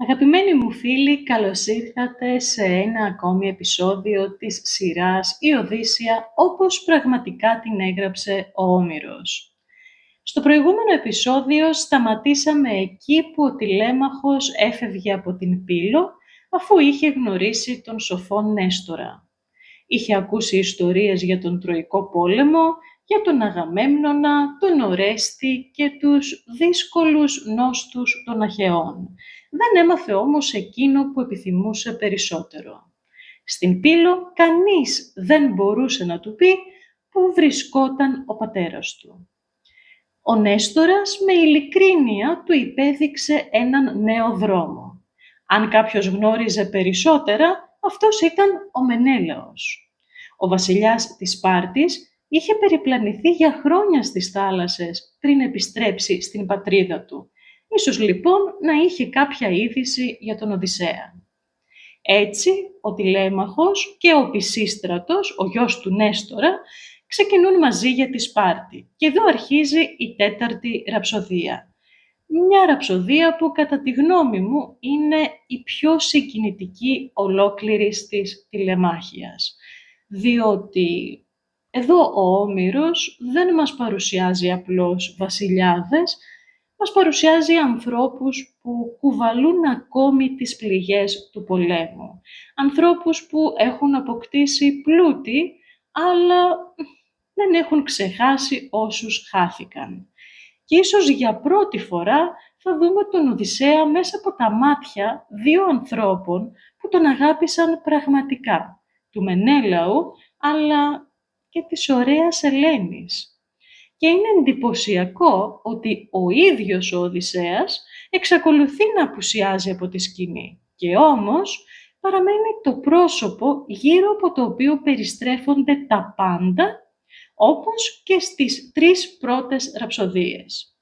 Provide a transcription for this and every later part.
Αγαπημένοι μου φίλοι, καλώς ήρθατε σε ένα ακόμη επεισόδιο της σειράς «Η Οδύσσεια όπως πραγματικά την έγραψε ο Όμηρος». Στο προηγούμενο επεισόδιο σταματήσαμε εκεί που ο Τηλέμαχος έφευγε από την Πύλο αφού είχε γνωρίσει τον σοφό Νέστορα. Είχε ακούσει ιστορίες για τον Τροικό πόλεμο, για τον Αγαμέμνονα, τον Ορέστη και τους δύσκολους νόστους των Αχαιών. Δεν έμαθε όμως εκείνο που επιθυμούσε περισσότερο. Στην Πύλο κανείς δεν μπορούσε να του πει πού βρισκόταν ο πατέρας του. Ο Νέστορας με ειλικρίνεια του υπέδειξε έναν νέο δρόμο. Αν κάποιος γνώριζε περισσότερα, αυτός ήταν ο Μενέλαος. Ο βασιλιάς της Σπάρτης είχε περιπλανηθεί για χρόνια στις θάλασσες πριν επιστρέψει στην πατρίδα του. Ίσως λοιπόν να είχε κάποια είδηση για τον Οδυσσέα. Έτσι, ο Τηλέμαχος και ο Πισίστρατος, ο γιος του Νέστορα, ξεκινούν μαζί για τη Σπάρτη. Και εδώ αρχίζει η τέταρτη ραψοδία. Μια ραψοδία που κατά τη γνώμη μου είναι η πιο συγκινητική ολόκληρης της τηλεμάχιας. Διότι εδώ ο Όμηρος δεν μας παρουσιάζει απλώς βασιλιάδες, μας παρουσιάζει ανθρώπους που κουβαλούν ακόμη τις πληγές του πολέμου. Ανθρώπους που έχουν αποκτήσει πλούτη, αλλά δεν έχουν ξεχάσει όσους χάθηκαν. Και ίσως για πρώτη φορά θα δούμε τον Οδυσσέα μέσα από τα μάτια δύο ανθρώπων που τον αγάπησαν πραγματικά, του Μενέλαου, αλλά και της ωραίας Ελένης. Και είναι εντυπωσιακό ότι ο ίδιος ο Οδυσσέας εξακολουθεί να απουσιάζει από τη σκηνή και όμως παραμένει το πρόσωπο γύρω από το οποίο περιστρέφονται τα πάντα, όπως και στις τρεις πρώτες ραψοδίες.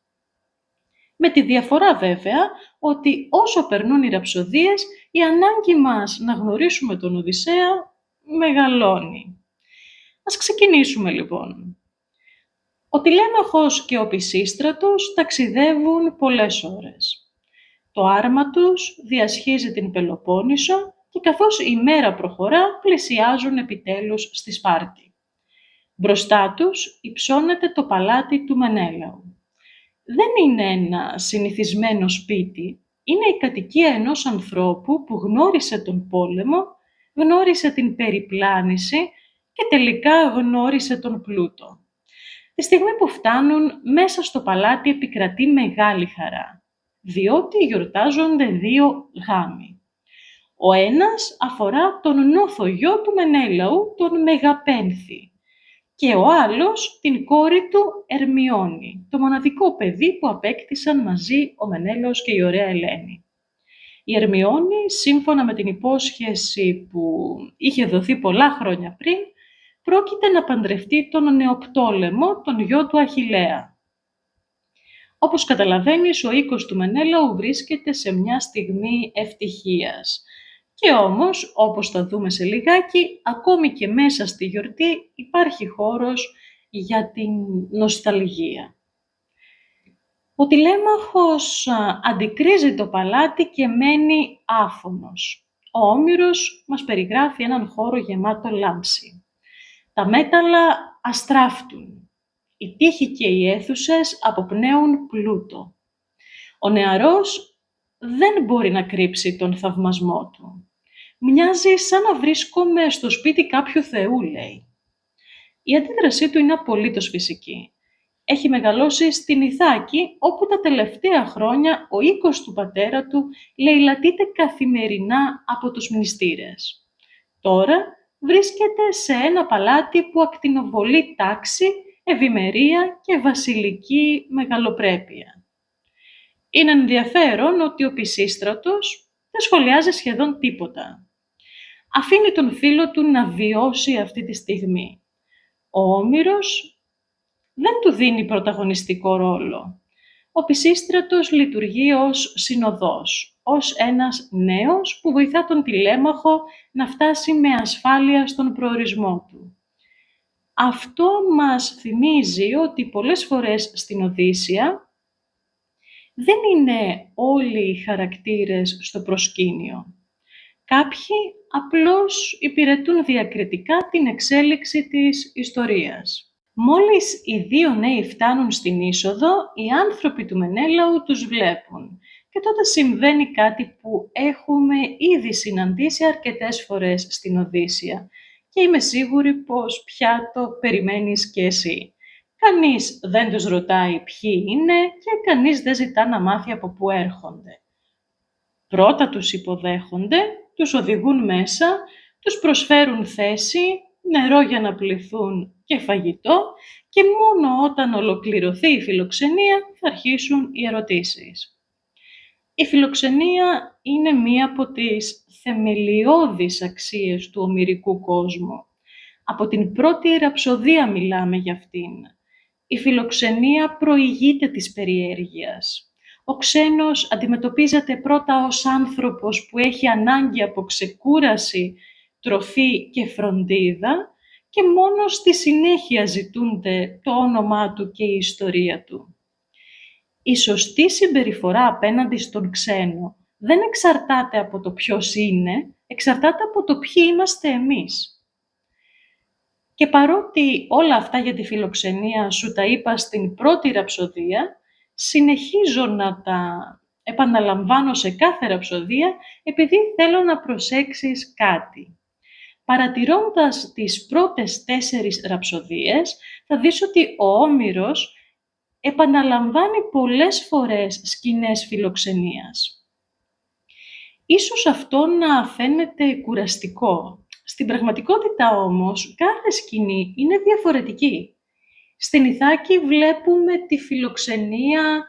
Με τη διαφορά βέβαια ότι όσο περνούν οι ραψοδίες, η ανάγκη μας να γνωρίσουμε τον Οδυσσέα μεγαλώνει. Ας ξεκινήσουμε λοιπόν. Ο Τηλέμαχος και ο Πισίστρατος ταξιδεύουν πολλές ώρες. Το άρμα τους διασχίζει την Πελοπόννησο και καθώς η μέρα προχωρά, πλησιάζουν επιτέλους στη Σπάρτη. Μπροστά τους υψώνεται το παλάτι του Μενέλαου. Δεν είναι ένα συνηθισμένο σπίτι, είναι η κατοικία ενός ανθρώπου που γνώρισε τον πόλεμο, γνώρισε την περιπλάνηση και τελικά γνώρισε τον πλούτο. Τη στιγμή που φτάνουν, μέσα στο παλάτι επικρατεί μεγάλη χαρά, διότι γιορτάζονται δύο γάμοι. Ο ένας αφορά τον νόθο γιο του Μενέλαου, τον Μεγαπένθη, και ο άλλος την κόρη του Ερμιόνη, το μοναδικό παιδί που απέκτησαν μαζί ο Μενέλαος και η ωραία Ελένη. Η Ερμιόνη, σύμφωνα με την υπόσχεση που είχε δοθεί πολλά χρόνια πριν, πρόκειται να παντρευτεί τον Νεοπτόλεμο, τον γιο του Αχιλλέα. Όπως καταλαβαίνεις, ο οίκος του Μενέλαου βρίσκεται σε μια στιγμή ευτυχίας. Και όμως, όπως θα δούμε σε λιγάκι, ακόμη και μέσα στη γιορτή υπάρχει χώρος για την νοσταλγία. Ο Τηλέμαχος αντικρίζει το παλάτι και μένει άφωνος. Ο Όμηρος μας περιγράφει έναν χώρο γεμάτο λάμψη. Τα μέταλλα αστράφτουν. Οι τοίχοι και οι αίθουσες αποπνέουν πλούτο. Ο νεαρός δεν μπορεί να κρύψει τον θαυμασμό του. Μοιάζει σαν να βρίσκομαι στο σπίτι κάποιου θεού, λέει. Η αντίδρασή του είναι απολύτως φυσική. Έχει μεγαλώσει στην Ιθάκη, όπου τα τελευταία χρόνια ο οίκος του πατέρα του λαιλατείται καθημερινά από τους μνηστήρες. Τώρα βρίσκεται σε ένα παλάτι που ακτινοβολεί τάξη, ευημερία και βασιλική μεγαλοπρέπεια. Είναι ενδιαφέρον ότι ο Πισίστρατος δεν σχολιάζει σχεδόν τίποτα. Αφήνει τον φίλο του να βιώσει αυτή τη στιγμή. Ο Όμηρος δεν του δίνει πρωταγωνιστικό ρόλο. Ο Πισίστρατος λειτουργεί ως συνοδός, ως ένας νέος που βοηθά τον Τηλέμαχο να φτάσει με ασφάλεια στον προορισμό του. Αυτό μας θυμίζει ότι πολλές φορές στην Οδύσσεια Δεν είναι όλοι οι χαρακτήρες στο προσκήνιο. Κάποιοι απλώς υπηρετούν διακριτικά την εξέλιξη της ιστορίας. Μόλις οι δύο νέοι φτάνουν στην είσοδο, οι άνθρωποι του Μενέλαου τους βλέπουν και τότε συμβαίνει κάτι που έχουμε ήδη συναντήσει αρκετές φορές στην Οδύσσεια και είμαι σίγουρη πως πια το περιμένεις και εσύ. Κανείς δεν τους ρωτάει ποιοι είναι και κανείς δεν ζητά να μάθει από πού έρχονται. Πρώτα τους υποδέχονται, τους οδηγούν μέσα, τους προσφέρουν θέση, νερό για να πληθούν και φαγητό και μόνο όταν ολοκληρωθεί η φιλοξενία θα αρχίσουν οι ερωτήσεις. Η φιλοξενία είναι μία από τις θεμελιώδεις αξίες του ομηρικού κόσμου. Από την πρώτη ραψοδία μιλάμε για αυτήν. Η φιλοξενία προηγείται της περιέργειας. Ο ξένος αντιμετωπίζεται πρώτα ως άνθρωπος που έχει ανάγκη από ξεκούραση, τροφή και φροντίδα και μόνο στη συνέχεια ζητούνται το όνομά του και η ιστορία του. Η σωστή συμπεριφορά απέναντι στον ξένο δεν εξαρτάται από το ποιος είναι, εξαρτάται από το ποιοι είμαστε εμείς. Και παρότι όλα αυτά για τη φιλοξενία σου τα είπα στην πρώτη ραψοδία, συνεχίζω να τα επαναλαμβάνω σε κάθε ραψοδία επειδή θέλω να προσέξεις κάτι. Παρατηρώντας τις πρώτες 4 ραψοδίες, θα δεις ότι ο Όμηρος επαναλαμβάνει πολλές φορές σκηνές φιλοξενίας. Ίσως αυτό να φαίνεται κουραστικό. Στην πραγματικότητα όμως, κάθε σκηνή είναι διαφορετική. Στην Ιθάκη βλέπουμε τη φιλοξενία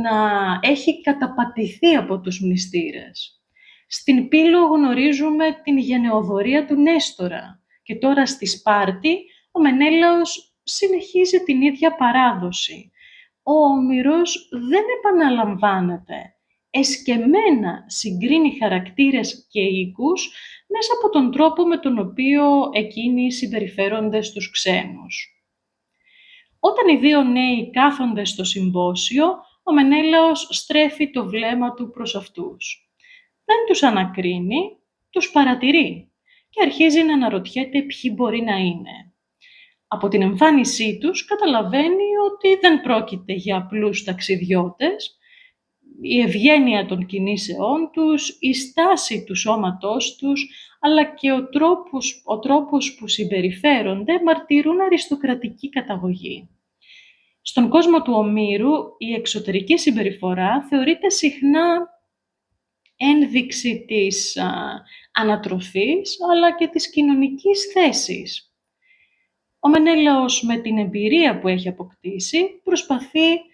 να έχει καταπατηθεί από τους μνηστήρες. Στην Πύλο γνωρίζουμε την γενεοδορία του Νέστορα και τώρα στη Σπάρτη ο Μενέλαος συνεχίζει την ίδια παράδοση. Ο Όμηρος δεν επαναλαμβάνεται. Εσκεμμένα συγκρίνει χαρακτήρες και οίκους μέσα από τον τρόπο με τον οποίο εκείνοι συμπεριφέρονται στους ξένους. Όταν οι δύο νέοι κάθονται στο συμπόσιο, ο Μενέλαος στρέφει το βλέμμα του προς αυτούς. Δεν τους ανακρίνει, τους παρατηρεί και αρχίζει να αναρωτιέται ποιοι μπορεί να είναι. Από την εμφάνισή τους καταλαβαίνει ότι δεν πρόκειται για απλούς ταξιδιώτες. Η ευγένεια των κινήσεών τους, η στάση του σώματός τους, αλλά και ο τρόπος που συμπεριφέρονται μαρτυρούν αριστοκρατική καταγωγή. Στον κόσμο του Ομήρου, η εξωτερική συμπεριφορά θεωρείται συχνά ένδειξη της ανατροφής, αλλά και της κοινωνικής θέσης. Ο Μενέλαος με την εμπειρία που έχει αποκτήσει προσπαθεί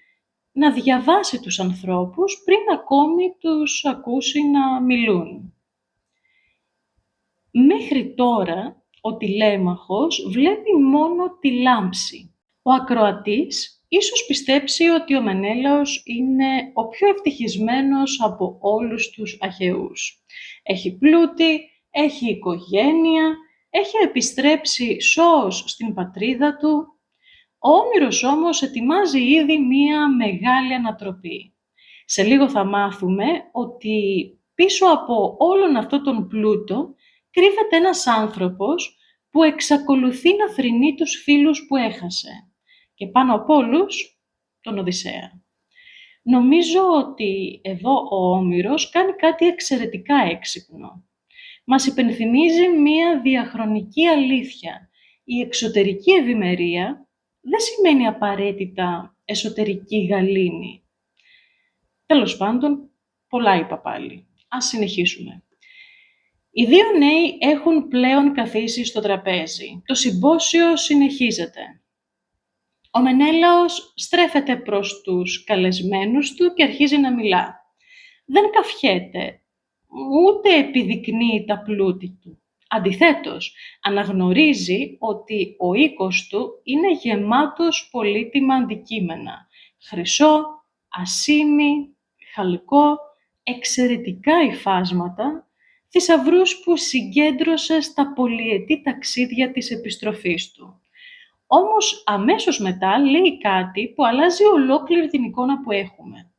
να διαβάσει τους ανθρώπους πριν ακόμη τους ακούσει να μιλούν. Μέχρι τώρα, ο τηλέμαχος βλέπει μόνο τη λάμψη. Ο ακροατής ίσως πιστέψει ότι ο Μενέλαος είναι ο πιο ευτυχισμένος από όλους τους Αχαιούς. Έχει πλούτη, έχει οικογένεια, έχει επιστρέψει σώος στην πατρίδα του. Ο Όμηρος όμως ετοιμάζει ήδη μία μεγάλη ανατροπή. Σε λίγο θα μάθουμε ότι πίσω από όλον αυτό τον πλούτο κρύβεται ένας άνθρωπος που εξακολουθεί να θρηνεί τους φίλους που έχασε και πάνω απ' όλους τον Οδυσσέα. Νομίζω ότι εδώ ο Όμηρος κάνει κάτι εξαιρετικά έξυπνο. Μας υπενθυμίζει μία διαχρονική αλήθεια. Η εξωτερική ευημερία δεν σημαίνει απαραίτητα εσωτερική γαλήνη. Τέλος πάντων, πολλά είπα πάλι. Ας συνεχίσουμε. Οι δύο νέοι έχουν πλέον καθίσει στο τραπέζι. Το συμπόσιο συνεχίζεται. Ο Μενέλαος στρέφεται προς τους καλεσμένους του και αρχίζει να μιλά. Δεν καυχέται, ούτε επιδεικνύει τα πλούτη του. Αντιθέτως, αναγνωρίζει ότι ο οίκος του είναι γεμάτος πολύτιμα αντικείμενα. Χρυσό, ασήμι, χαλκό, εξαιρετικά υφάσματα, θησαυρούς που συγκέντρωσε στα πολυετή ταξίδια της επιστροφής του. Όμως αμέσως μετά λέει κάτι που αλλάζει ολόκληρη την εικόνα που έχουμε.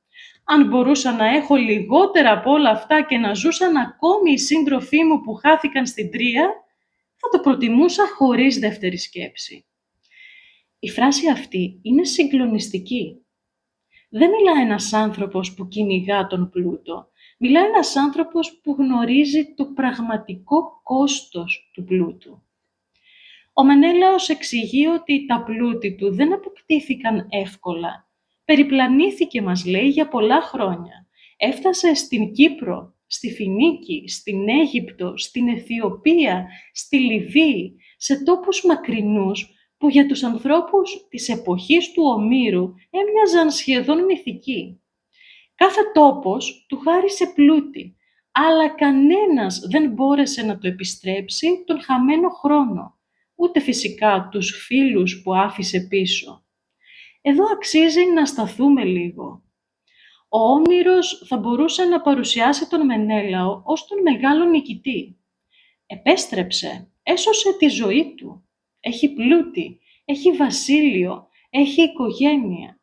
Αν μπορούσα να έχω λιγότερα από όλα αυτά και να ζούσαν ακόμη οι σύντροφοί μου που χάθηκαν στην Τρία, θα το προτιμούσα χωρίς δεύτερη σκέψη. Η φράση αυτή είναι συγκλονιστική. Δεν μιλά ένας άνθρωπος που κυνηγά τον πλούτο. Μιλά ένας άνθρωπος που γνωρίζει το πραγματικό κόστος του πλούτου. Ο Μενέλαος εξηγεί ότι τα πλούτη του δεν αποκτήθηκαν εύκολα. Περιπλανήθηκε, μας λέει, για πολλά χρόνια. Έφτασε στην Κύπρο, στη Φινίκη, στην Αίγυπτο, στην Αιθιοπία, στη Λιβύη, σε τόπους μακρινούς που για τους ανθρώπους της εποχής του Ομήρου έμοιαζαν σχεδόν μυθικοί. Κάθε τόπος του χάρισε πλούτη, αλλά κανένας δεν μπόρεσε να το επιστρέψει τον χαμένο χρόνο, ούτε φυσικά τους φίλους που άφησε πίσω. Εδώ αξίζει να σταθούμε λίγο. Ο Όμηρος θα μπορούσε να παρουσιάσει τον Μενέλαο ως τον μεγάλο νικητή. Επέστρεψε, έσωσε τη ζωή του. Έχει πλούτη, έχει βασίλειο, έχει οικογένεια.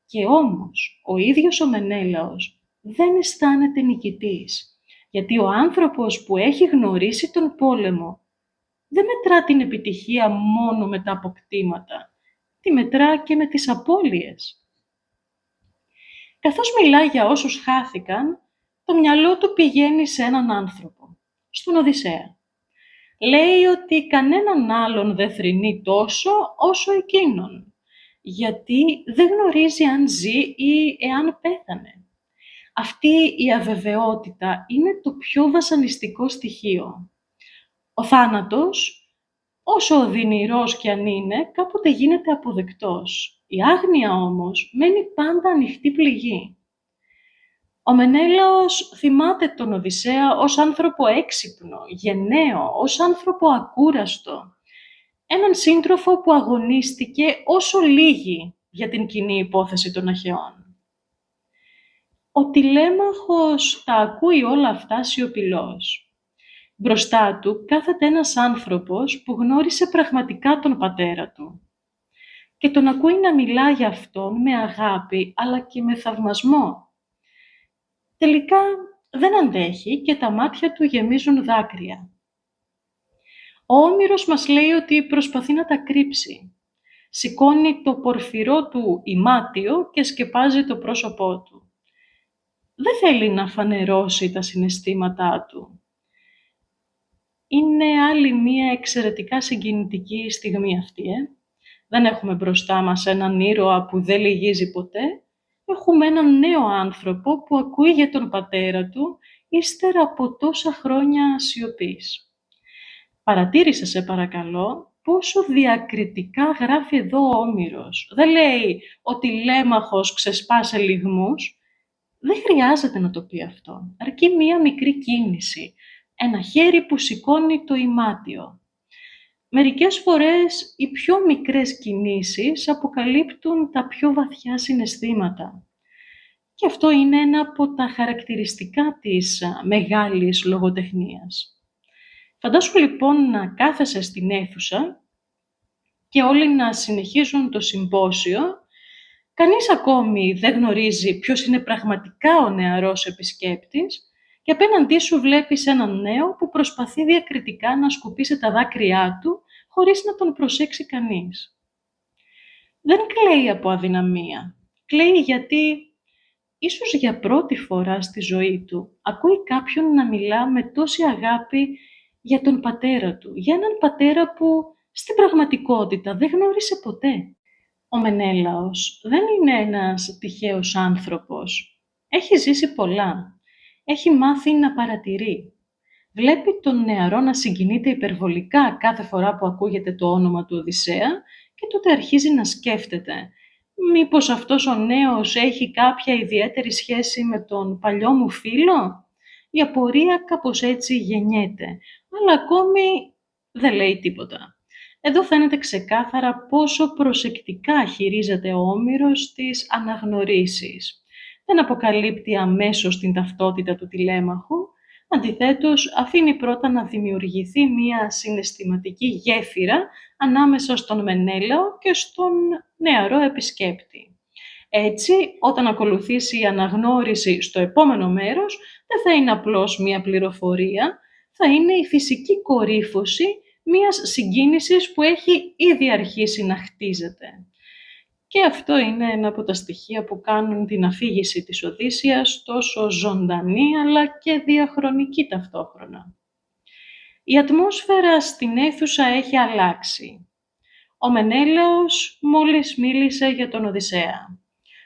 Και όμως, ο ίδιος ο Μενέλαος δεν αισθάνεται νικητής, γιατί ο άνθρωπος που έχει γνωρίσει τον πόλεμο δεν μετρά την επιτυχία μόνο με τα αποκτήματα, τη μετρά και με τις απώλειες. Καθώς μιλάει για όσους χάθηκαν, το μυαλό του πηγαίνει σε έναν άνθρωπο, στον Οδυσσέα. Λέει ότι κανέναν άλλον δεν θρηνεί τόσο όσο εκείνον, γιατί δεν γνωρίζει αν ζει ή εάν πέθανε. Αυτή η αβεβαιότητα είναι το πιο βασανιστικό στοιχείο. Ο θάνατος, όσο οδυνηρός κι αν είναι, κάποτε γίνεται αποδεκτός. Η άγνοια όμως μένει πάντα ανοιχτή πληγή. Ο Μενέλαος θυμάται τον Οδυσσέα ως άνθρωπο έξυπνο, γενναίο, ως άνθρωπο ακούραστο. Έναν σύντροφο που αγωνίστηκε όσο λίγοι για την κοινή υπόθεση των Αχαιών. Ο τηλέμαχος τα ακούει όλα αυτά σιωπηλός. Μπροστά του κάθεται ένας άνθρωπος που γνώρισε πραγματικά τον πατέρα του και τον ακούει να μιλά για αυτόν με αγάπη αλλά και με θαυμασμό. Τελικά δεν αντέχει και τα μάτια του γεμίζουν δάκρυα. Ο Όμηρος μας λέει ότι προσπαθεί να τα κρύψει. Σηκώνει το πορφυρό του ημάτιο και σκεπάζει το πρόσωπό του. Δεν θέλει να φανερώσει τα συναισθήματά του. Είναι άλλη μία εξαιρετικά συγκινητική στιγμή αυτή, Δεν έχουμε μπροστά μας έναν ήρωα που δεν λυγίζει ποτέ. Έχουμε έναν νέο άνθρωπο που ακούει για τον πατέρα του ύστερα από τόσα χρόνια σιωπής. Παρατήρησε, σε παρακαλώ, πόσο διακριτικά γράφει εδώ ο Όμηρος. Δεν λέει ο τηλέμαχος ξεσπάσε λυγμούς. Δεν χρειάζεται να το πει αυτό. Αρκεί μία μικρή κίνηση. Ένα χέρι που σηκώνει το ημάτιο. Μερικές φορές οι πιο μικρές κινήσεις αποκαλύπτουν τα πιο βαθιά συναισθήματα. Και αυτό είναι ένα από τα χαρακτηριστικά της μεγάλης λογοτεχνίας. Φαντάσου λοιπόν να κάθεσαι στην αίθουσα και όλοι να συνεχίζουν το συμπόσιο. Κανείς ακόμη δεν γνωρίζει ποιος είναι πραγματικά ο νεαρός επισκέπτης και απέναντί σου βλέπεις έναν νέο που προσπαθεί διακριτικά να σκουπίσει τα δάκρυά του χωρίς να τον προσέξει κανείς. Δεν κλαίει από αδυναμία. Κλαίει γιατί ίσως για πρώτη φορά στη ζωή του ακούει κάποιον να μιλά με τόση αγάπη για τον πατέρα του, για έναν πατέρα που στην πραγματικότητα δεν γνώρισε ποτέ. Ο Μενέλαος δεν είναι ένας τυχαίος άνθρωπος. Έχει ζήσει πολλά. Έχει μάθει να παρατηρεί. Βλέπει τον νεαρό να συγκινείται υπερβολικά κάθε φορά που ακούγεται το όνομα του Οδυσσέα και τότε αρχίζει να σκέφτεται. Μήπως αυτός ο νέος έχει κάποια ιδιαίτερη σχέση με τον παλιό μου φίλο? Η απορία κάπως έτσι γεννιέται, αλλά ακόμη δεν λέει τίποτα. Εδώ φαίνεται ξεκάθαρα πόσο προσεκτικά χειρίζεται ο Όμηρος τις αναγνωρίσεις. Δεν αποκαλύπτει αμέσως την ταυτότητα του τηλέμαχου, αντιθέτως αφήνει πρώτα να δημιουργηθεί μία συναισθηματική γέφυρα ανάμεσα στον Μενέλαο και στον νεαρό επισκέπτη. Έτσι, όταν ακολουθήσει η αναγνώριση στο επόμενο μέρος, δεν θα είναι απλώς μία πληροφορία, θα είναι η φυσική κορύφωση μίας συγκίνησης που έχει ήδη αρχίσει να χτίζεται. Και αυτό είναι ένα από τα στοιχεία που κάνουν την αφήγηση της Οδύσσειας τόσο ζωντανή αλλά και διαχρονική ταυτόχρονα. Η ατμόσφαιρα στην αίθουσα έχει αλλάξει. Ο Μενέλαος μόλις μίλησε για τον Οδυσσέα.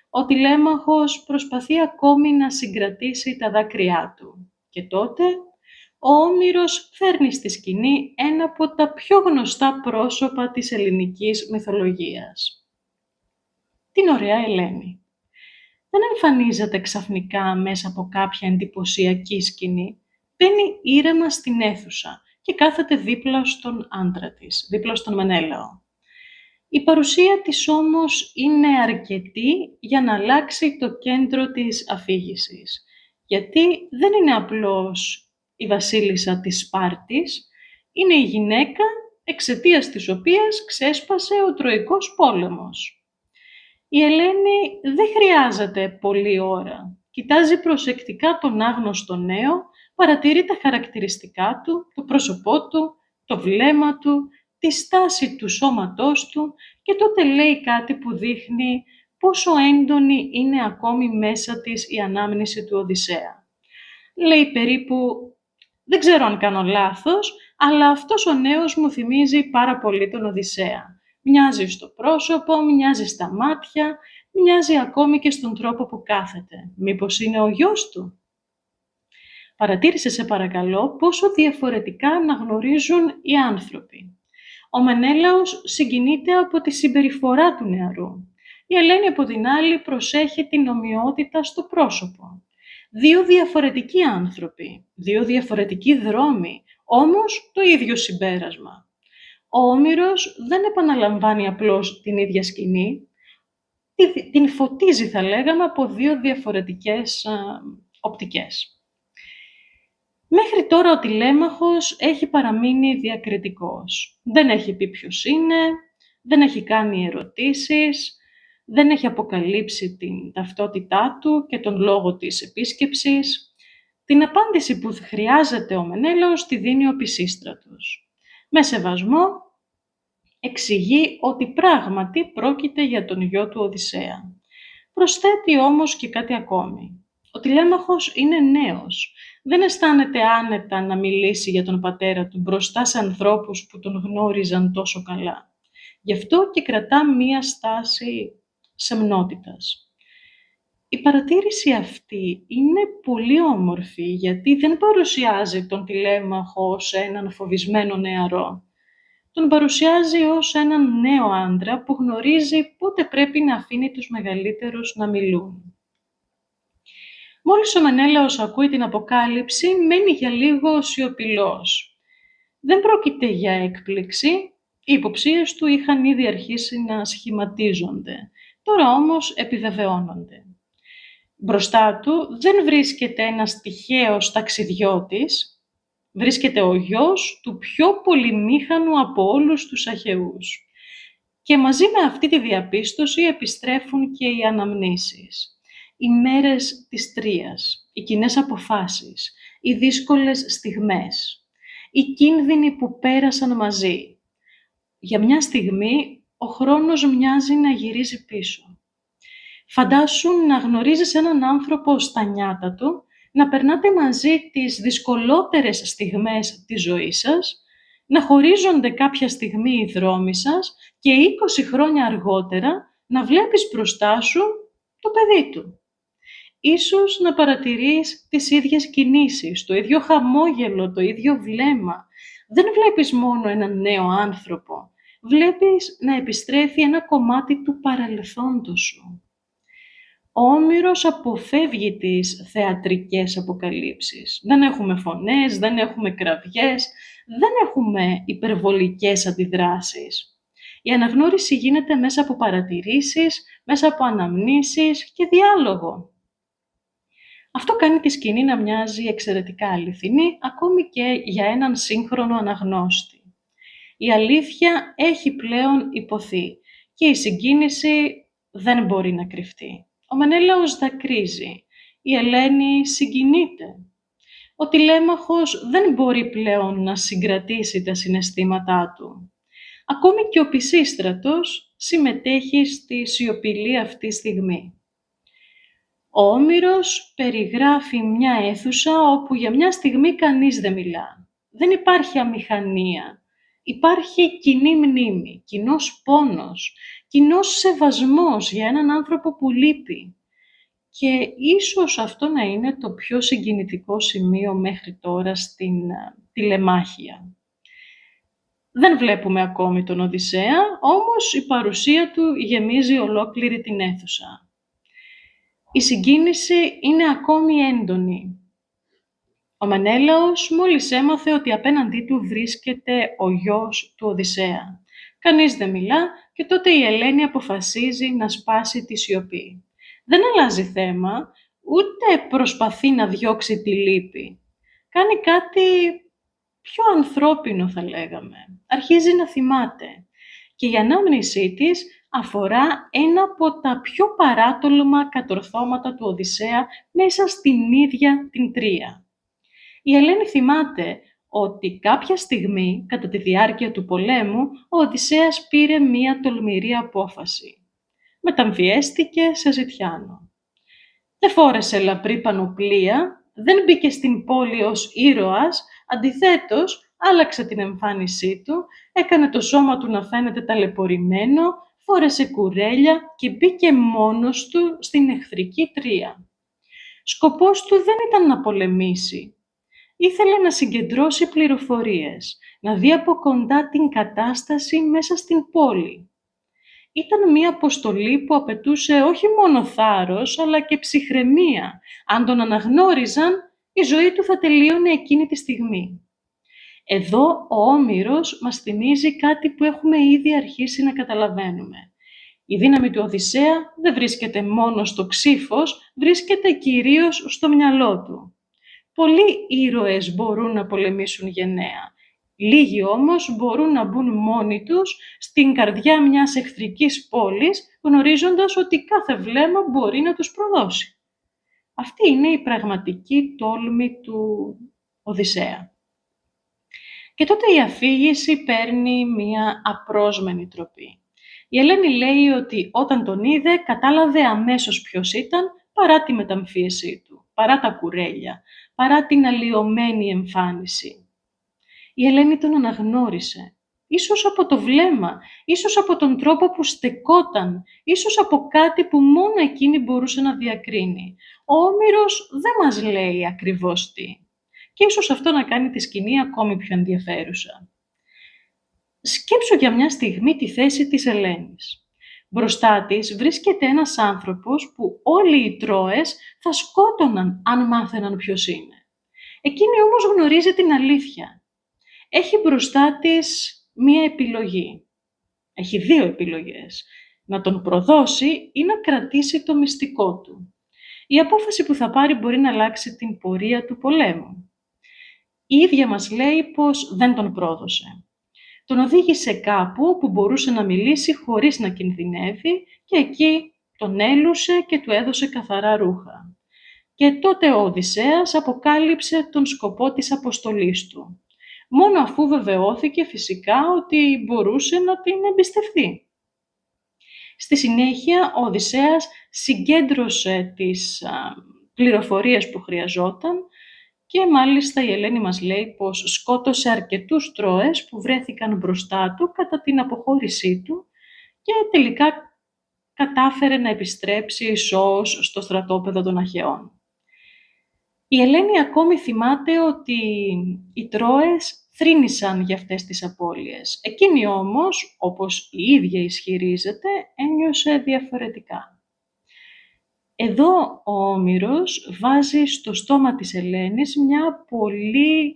Ο τηλέμαχος προσπαθεί ακόμη να συγκρατήσει τα δάκρυά του. Και τότε ο Όμηρος φέρνει στη σκηνή ένα από τα πιο γνωστά πρόσωπα της ελληνικής μυθολογίας. Την ωραία Ελένη. Δεν εμφανίζεται ξαφνικά μέσα από κάποια εντυπωσιακή σκηνή. Μπαίνει ήρεμα στην αίθουσα και κάθεται δίπλα στον άντρα της, δίπλα στον Μενέλαο. Η παρουσία της όμως είναι αρκετή για να αλλάξει το κέντρο της αφήγησης. Γιατί δεν είναι απλώς η βασίλισσα της Σπάρτης, είναι η γυναίκα εξαιτίας της οποίας ξέσπασε ο Τροικός πόλεμος. Η Ελένη δεν χρειάζεται πολλή ώρα. Κοιτάζει προσεκτικά τον άγνωστο νέο, παρατηρεί τα χαρακτηριστικά του, το πρόσωπό του, το βλέμμα του, τη στάση του σώματός του και τότε λέει κάτι που δείχνει πόσο έντονη είναι ακόμη μέσα της η ανάμνηση του Οδυσσέα. Λέει περίπου, δεν ξέρω αν κάνω λάθος, αλλά αυτός ο νέος μου θυμίζει πάρα πολύ τον Οδυσσέα. Μοιάζει στο πρόσωπο, μοιάζει στα μάτια, μοιάζει ακόμη και στον τρόπο που κάθεται. Μήπως είναι ο γιος του? Παρατήρησε σε παρακαλώ πόσο διαφορετικά αναγνωρίζουν οι άνθρωποι. Ο Μενέλαος συγκινείται από τη συμπεριφορά του νεαρού. Η Ελένη από την άλλη προσέχει την ομοιότητα στο πρόσωπο. Δύο διαφορετικοί άνθρωποι, δύο διαφορετικοί δρόμοι, όμως το ίδιο συμπέρασμα. Ο Όμηρος δεν επαναλαμβάνει απλώς την ίδια σκηνή, την φωτίζει θα λέγαμε από δύο διαφορετικές οπτικές. Μέχρι τώρα ο τηλέμαχος έχει παραμείνει διακριτικός. Δεν έχει πει ποιος είναι, δεν έχει κάνει ερωτήσεις, δεν έχει αποκαλύψει την ταυτότητά του και τον λόγο της επίσκεψης. Την απάντηση που χρειάζεται ο Μενέλαος τη δίνει ο Πισίστρατος. Με σεβασμό εξηγεί ότι πράγματι πρόκειται για τον γιο του Οδυσσέα. Προσθέτει όμως και κάτι ακόμη. Ο τηλέμαχος είναι νέος. Δεν αισθάνεται άνετα να μιλήσει για τον πατέρα του μπροστά σε ανθρώπους που τον γνώριζαν τόσο καλά. Γι' αυτό και κρατά μία στάση σεμνότητας. Η παρατήρηση αυτή είναι πολύ όμορφη γιατί δεν παρουσιάζει τον τηλέμαχο ως έναν φοβισμένο νεαρό. Τον παρουσιάζει ως έναν νέο άντρα που γνωρίζει πότε πρέπει να αφήνει τους μεγαλύτερους να μιλούν. Μόλις ο Μενέλαος ακούει την αποκάλυψη, μένει για λίγο σιωπηλός. Δεν πρόκειται για έκπληξη, οι υποψίες του είχαν ήδη αρχίσει να σχηματίζονται, τώρα όμως επιβεβαιώνονται. Μπροστά του δεν βρίσκεται ένας τυχαίος ταξιδιώτης, βρίσκεται ο γιος του πιο πολυμήχανου από όλους τους Αχαιούς. Και μαζί με αυτή τη διαπίστωση επιστρέφουν και οι αναμνήσεις. Οι μέρες της Τρίας, οι κοινές αποφάσεις, οι δύσκολες στιγμές, οι κίνδυνοι που πέρασαν μαζί. Για μια στιγμή ο χρόνος μοιάζει να γυρίζει πίσω. Φαντάσου να γνωρίζεις έναν άνθρωπο στα νιάτα του, να περνάτε μαζί τις δυσκολότερες στιγμές της ζωής σας, να χωρίζονται κάποια στιγμή οι δρόμοι σας και 20 χρόνια αργότερα να βλέπεις μπροστά σου το παιδί του. Ίσως να παρατηρείς τις ίδιες κινήσεις, το ίδιο χαμόγελο, το ίδιο βλέμμα. Δεν βλέπεις μόνο έναν νέο άνθρωπο, βλέπεις να επιστρέφει ένα κομμάτι του παρελθόντος σου. Ο Όμηρος αποφεύγει τις θεατρικές αποκαλύψεις. Δεν έχουμε φωνές, δεν έχουμε κραυγές, δεν έχουμε υπερβολικές αντιδράσεις. Η αναγνώριση γίνεται μέσα από παρατηρήσεις, μέσα από αναμνήσεις και διάλογο. Αυτό κάνει τη σκηνή να μοιάζει εξαιρετικά αληθινή, ακόμη και για έναν σύγχρονο αναγνώστη. Η αλήθεια έχει πλέον υποθεί και η συγκίνηση δεν μπορεί να κρυφτεί. Ο Μενέλαος δακρύζει. Η Ελένη συγκινείται. Ο Τηλέμαχος δεν μπορεί πλέον να συγκρατήσει τα συναισθήματά του. Ακόμη και ο Πισίστρατος συμμετέχει στη σιωπηλή αυτή στιγμή. Ο Όμηρος περιγράφει μια αίθουσα όπου για μια στιγμή κανείς δεν μιλά. Δεν υπάρχει αμηχανία. Υπάρχει κοινή μνήμη, κοινός πόνος, κοινός σεβασμός για έναν άνθρωπο που λείπει. Και ίσως αυτό να είναι το πιο συγκινητικό σημείο μέχρι τώρα στην τηλεμάχια. Δεν βλέπουμε ακόμη τον Οδυσσέα, όμως η παρουσία του γεμίζει ολόκληρη την αίθουσα. Η συγκίνηση είναι ακόμη έντονη. Ο Μενέλαος μόλις έμαθε ότι απέναντί του βρίσκεται ο γιος του Οδυσσέα. Κανείς δεν μιλά και τότε η Ελένη αποφασίζει να σπάσει τη σιωπή. Δεν αλλάζει θέμα, ούτε προσπαθεί να διώξει τη λύπη. Κάνει κάτι πιο ανθρώπινο θα λέγαμε. Αρχίζει να θυμάται και η ανάμνησή της αφορά ένα από τα πιο παράτολμα κατορθώματα του Οδυσσέα μέσα στην ίδια την Τρία. Η Ελένη θυμάται ότι κάποια στιγμή, κατά τη διάρκεια του πολέμου, ο Οδυσσέας πήρε μία τολμηρή απόφαση. Μεταμφιέστηκε σε ζητιάνο. Δεν φόρεσε λαπρή πανοπλία, δεν μπήκε στην πόλη ως ήρωας, αντιθέτως άλλαξε την εμφάνισή του, έκανε το σώμα του να φαίνεται ταλαιπωρημένο, φόρεσε κουρέλια και μπήκε μόνος του στην εχθρική Τρία. Σκοπός του δεν ήταν να πολεμήσει. Ήθελε να συγκεντρώσει πληροφορίες, να δει από κοντά την κατάσταση μέσα στην πόλη. Ήταν μία αποστολή που απαιτούσε όχι μόνο θάρρος, αλλά και ψυχραιμία. Αν τον αναγνώριζαν, η ζωή του θα τελείωνε εκείνη τη στιγμή. Εδώ ο Όμηρος μας θυμίζει κάτι που έχουμε ήδη αρχίσει να καταλαβαίνουμε. Η δύναμη του Οδυσσέα δεν βρίσκεται μόνο στο ξύφος, βρίσκεται κυρίως στο μυαλό του. Πολλοί ήρωες μπορούν να πολεμήσουν γενναία. Λίγοι όμως μπορούν να μπουν μόνοι τους στην καρδιά μιας εχθρικής πόλης, γνωρίζοντας ότι κάθε βλέμμα μπορεί να τους προδώσει. Αυτή είναι η πραγματική τόλμη του Οδυσσέα. Και τότε η αφήγηση παίρνει μια απρόσμενη τροπή. Η Ελένη λέει ότι όταν τον είδε κατάλαβε αμέσως ποιος ήταν, παρά τη μεταμφίεσή του, παρά τα κουρέλια, παρά την αλλοιωμένη εμφάνιση. Η Ελένη τον αναγνώρισε, ίσως από το βλέμμα, ίσως από τον τρόπο που στεκόταν, ίσως από κάτι που μόνο εκείνη μπορούσε να διακρίνει. Ο Όμηρος δεν μας λέει ακριβώς τι. Και ίσως αυτό να κάνει τη σκηνή ακόμη πιο ενδιαφέρουσα. Σκέψου για μια στιγμή τη θέση της Ελένης. Μπροστά της βρίσκεται ένας άνθρωπος που όλοι οι Τρώες θα σκότωναν αν μάθαιναν ποιος είναι. Εκείνη όμως γνωρίζει την αλήθεια. Έχει μπροστά της μία επιλογή. Έχει δύο επιλογές. Να τον προδώσει ή να κρατήσει το μυστικό του. Η απόφαση που θα πάρει μπορεί να αλλάξει την πορεία του πολέμου. Η ίδια μας λέει πως δεν τον πρόδωσε. Τον οδήγησε κάπου που μπορούσε να μιλήσει χωρίς να κινδυνεύει και εκεί τον έλουσε και του έδωσε καθαρά ρούχα. Και τότε ο Οδυσσέας αποκάλυψε τον σκοπό της αποστολής του. Μόνο αφού βεβαιώθηκε φυσικά ότι μπορούσε να την εμπιστευτεί. Στη συνέχεια ο Οδυσσέας συγκέντρωσε τις πληροφορίες που χρειαζόταν και μάλιστα η Ελένη μας λέει πως σκότωσε αρκετούς Τρώες που βρέθηκαν μπροστά του κατά την αποχώρησή του και τελικά κατάφερε να επιστρέψει σώος στο στρατόπεδο των Αχαιών. Η Ελένη ακόμη θυμάται ότι οι Τρώες θρήνησαν για αυτές τις απώλειες. Εκείνη όμως, όπως η ίδια ισχυρίζεται, ένιωσε διαφορετικά. Εδώ ο Όμηρος βάζει στο στόμα της Ελένης μια πολύ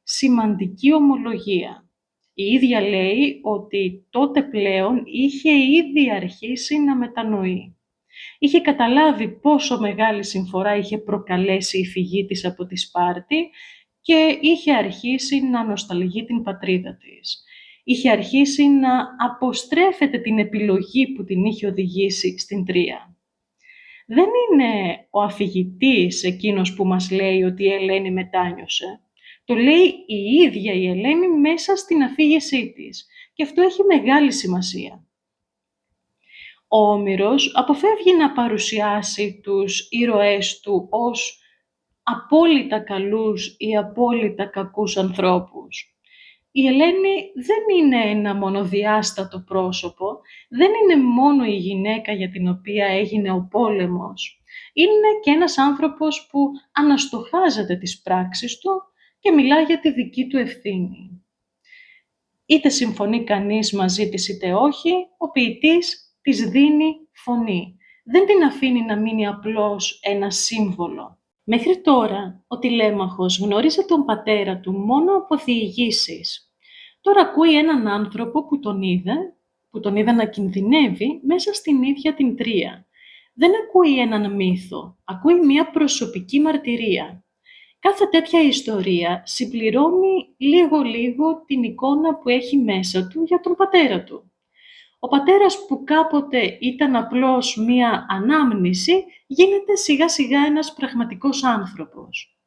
σημαντική ομολογία. Η ίδια λέει ότι τότε πλέον είχε ήδη αρχίσει να μετανοεί. Είχε καταλάβει πόσο μεγάλη συμφορά είχε προκαλέσει η φυγή της από τη Σπάρτη και είχε αρχίσει να νοσταλγεί την πατρίδα της. Είχε αρχίσει να αποστρέφεται την επιλογή που την είχε οδηγήσει στην Τρία. Δεν είναι ο αφηγητής εκείνος που μας λέει ότι η Ελένη μετάνιωσε. Το λέει η ίδια η Ελένη μέσα στην αφήγησή της και αυτό έχει μεγάλη σημασία. Ο Όμηρος αποφεύγει να παρουσιάσει τους ήρωές του ως απόλυτα καλούς ή απόλυτα κακούς ανθρώπους. Η Ελένη δεν είναι ένα μονοδιάστατο πρόσωπο, δεν είναι μόνο η γυναίκα για την οποία έγινε ο πόλεμος. Είναι και ένας άνθρωπος που αναστοχάζεται τις πράξεις του και μιλά για τη δική του ευθύνη. Είτε συμφωνεί κανείς μαζί της είτε όχι, ο ποιητής της δίνει φωνή. Δεν την αφήνει να μείνει απλώς ένα σύμβολο. Μέχρι τώρα, ο Τηλέμαχος γνώριζε τον πατέρα του μόνο από διηγήσεις. Τώρα ακούει έναν άνθρωπο που τον είδε να κινδυνεύει μέσα στην ίδια την Τρία. Δεν ακούει έναν μύθο, ακούει μια προσωπική μαρτυρία. Κάθε τέτοια ιστορία συμπληρώνει λίγο-λίγο την εικόνα που έχει μέσα του για τον πατέρα του. Ο πατέρας που κάποτε ήταν απλώς μία ανάμνηση, γίνεται σιγά-σιγά ένας πραγματικός άνθρωπος.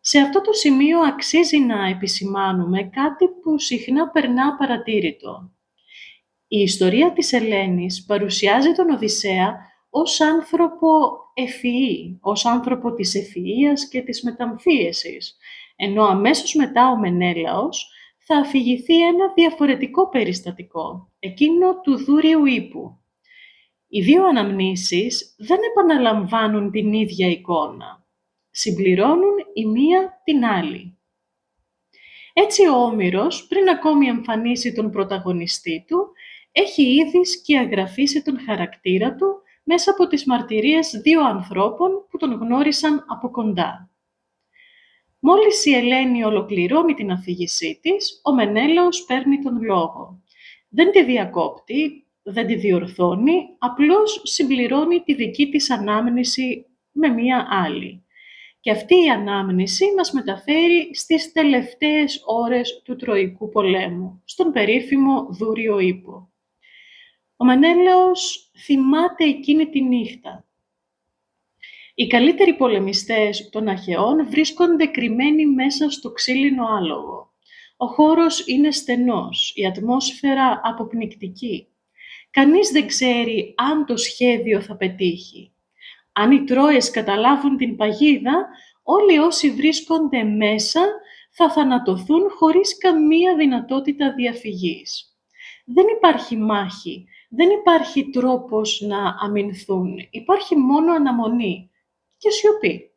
Σε αυτό το σημείο αξίζει να επισημάνουμε κάτι που συχνά περνά παρατήρητο. Η ιστορία της Ελένης παρουσιάζει τον Οδυσσέα ως άνθρωπο ευφυή, ως άνθρωπο της ευφυΐας και της μεταμφίεσης, ενώ αμέσως μετά ο Μενέλαος θα αφηγηθεί ένα διαφορετικό περιστατικό, εκείνο του δούριου ύπου. Οι δύο αναμνήσεις δεν επαναλαμβάνουν την ίδια εικόνα. Συμπληρώνουν η μία την άλλη. Έτσι ο Όμηρος, πριν ακόμη εμφανίσει τον πρωταγωνιστή του, έχει ήδη σκιαγραφίσει τον χαρακτήρα του μέσα από τις μαρτυρίες δύο ανθρώπων που τον γνώρισαν από κοντά. Μόλις η Ελένη ολοκληρώνει την αφήγησή της, ο Μενέλαος παίρνει τον λόγο. Δεν τη διακόπτει, δεν τη διορθώνει, απλώς συμπληρώνει τη δική της ανάμνηση με μία άλλη. Και αυτή η ανάμνηση μας μεταφέρει στις τελευταίες ώρες του Τροικού πολέμου, στον περίφημο Δούριο Ύπο. Ο Μενέλαος θυμάται εκείνη τη νύχτα. Οι καλύτεροι πολεμιστές των Αχαιών βρίσκονται κρυμμένοι μέσα στο ξύλινο άλογο. Ο χώρος είναι στενός, η ατμόσφαιρα αποπνικτική. Κανείς δεν ξέρει αν το σχέδιο θα πετύχει. Αν οι Τρόες καταλάβουν την παγίδα, όλοι όσοι βρίσκονται μέσα θα θανατωθούν χωρίς καμία δυνατότητα διαφυγής. Δεν υπάρχει μάχη, δεν υπάρχει τρόπος να αμυνθούν, υπάρχει μόνο αναμονή και σιωπή.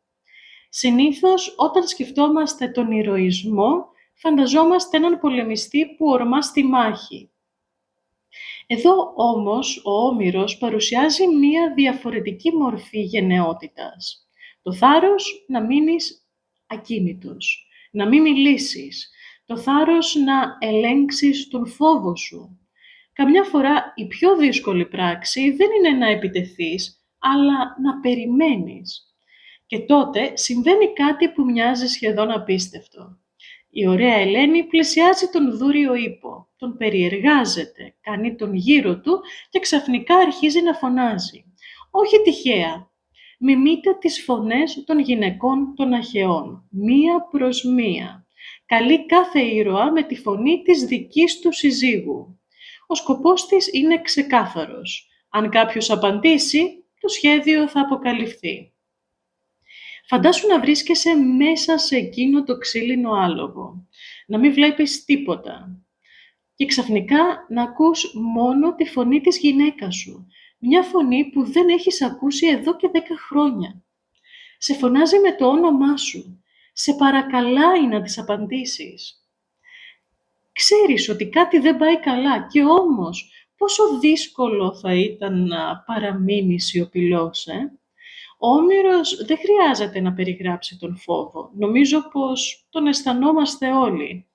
Συνήθως, όταν σκεφτόμαστε τον ηρωισμό, φανταζόμαστε έναν πολεμιστή που ορμά στη μάχη. Εδώ όμως ο Όμηρος παρουσιάζει μία διαφορετική μορφή γενναιότητας. Το θάρρος να μείνεις ακίνητος, να μην μιλήσεις, το θάρρος να ελέγξεις τον φόβο σου. Καμιά φορά η πιο δύσκολη πράξη δεν είναι να επιτεθείς, αλλά να περιμένεις. Και τότε συμβαίνει κάτι που μοιάζει σχεδόν απίστευτο. Η ωραία Ελένη πλησιάζει τον Δούριο Ύπο, τον περιεργάζεται, κάνει τον γύρο του και ξαφνικά αρχίζει να φωνάζει. Όχι τυχαία. Μιμείται τις φωνές των γυναικών των Αχαιών, μία προς μία. Καλεί κάθε ήρωα με τη φωνή της δικής του συζύγου. Ο σκοπός της είναι ξεκάθαρος. Αν κάποιος απαντήσει, το σχέδιο θα αποκαλυφθεί. Φαντάσου να βρίσκεσαι μέσα σε εκείνο το ξύλινο άλογο, να μην βλέπεις τίποτα και ξαφνικά να ακούς μόνο τη φωνή της γυναίκας σου, μια φωνή που δεν έχεις ακούσει εδώ και 10 χρόνια. Σε φωνάζει με το όνομά σου, σε παρακαλάει να της απαντήσεις. Ξέρεις ότι κάτι δεν πάει καλά και όμως πόσο δύσκολο θα ήταν να παραμείνει σιωπηλός, Ο Όμηρος δεν χρειάζεται να περιγράψει τον φόβο. Νομίζω πως τον αισθανόμαστε όλοι.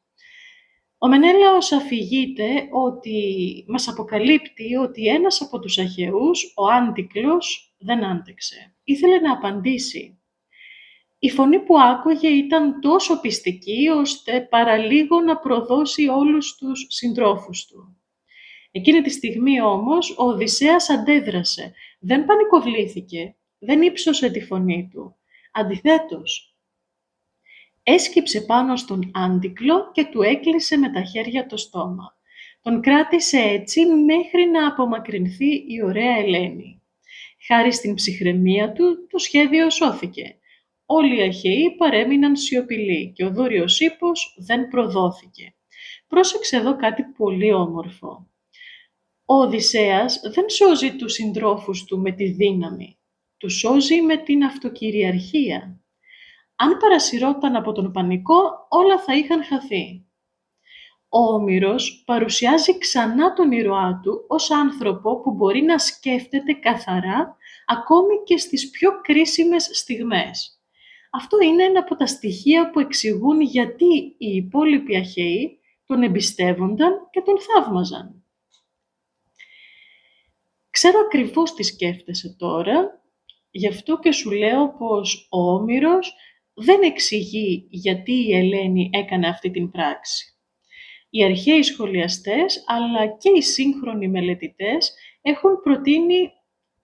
Ο Μενέλαος αφηγείται ότι μας αποκαλύπτει ότι ένας από τους Αχαιούς, ο Άντικλος, δεν άντεξε. Ήθελε να απαντήσει. Η φωνή που άκουγε ήταν τόσο πιστική, ώστε παραλίγο να προδώσει όλους τους συντρόφους του. Εκείνη τη στιγμή όμως ο Οδυσσέας αντέδρασε, δεν πανικοβλήθηκε, δεν ύψωσε τη φωνή του. Αντιθέτως, έσκυψε πάνω στον άντικλο και του έκλεισε με τα χέρια το στόμα. Τον κράτησε έτσι μέχρι να απομακρυνθεί η ωραία Ελένη. Χάρη στην ψυχραιμία του, το σχέδιο σώθηκε. Όλοι οι Αχαιοί παρέμειναν σιωπηλοί και ο δούριος ύπος δεν προδόθηκε. Πρόσεξε εδώ κάτι πολύ όμορφο. Ο Οδυσσέας δεν σώζει τους συντρόφους του με τη δύναμη. Τους σώζει με την αυτοκυριαρχία. Αν παρασυρώταν από τον πανικό, όλα θα είχαν χαθεί. Ο Όμηρος παρουσιάζει ξανά τον ήρωά του ως άνθρωπο που μπορεί να σκέφτεται καθαρά ακόμη και στις πιο κρίσιμες στιγμές. Αυτό είναι ένα από τα στοιχεία που εξηγούν γιατί οι υπόλοιποι Αχαιοί τον εμπιστεύονταν και τον θαύμαζαν. Ξέρω ακριβώς τι σκέφτεσαι τώρα, γι' αυτό και σου λέω πως ο Όμηρος δεν εξηγεί γιατί η Ελένη έκανε αυτή την πράξη. Οι αρχαίοι σχολιαστές, αλλά και οι σύγχρονοι μελετητές, έχουν προτείνει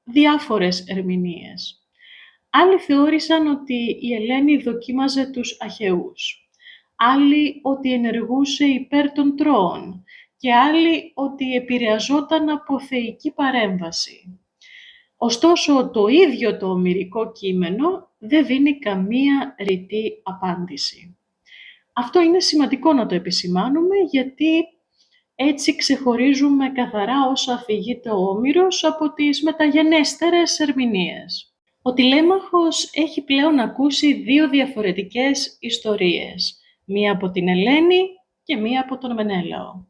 διάφορες ερμηνείες. Άλλοι θεώρησαν ότι η Ελένη δοκίμαζε τους Αχαιούς. Άλλοι ότι ενεργούσε υπέρ των Τρώων και άλλοι ότι επηρεαζόταν από θεϊκή παρέμβαση. Ωστόσο, το ίδιο το ομηρικό κείμενο δεν δίνει καμία ρητή απάντηση. Αυτό είναι σημαντικό να το επισημάνουμε, γιατί έτσι ξεχωρίζουμε καθαρά όσα αφηγείται ο Όμηρος από τις μεταγενέστερες ερμηνείες. Ο Τηλέμαχος έχει πλέον ακούσει δύο διαφορετικές ιστορίες, μία από την Ελένη και μία από τον Μενέλαο.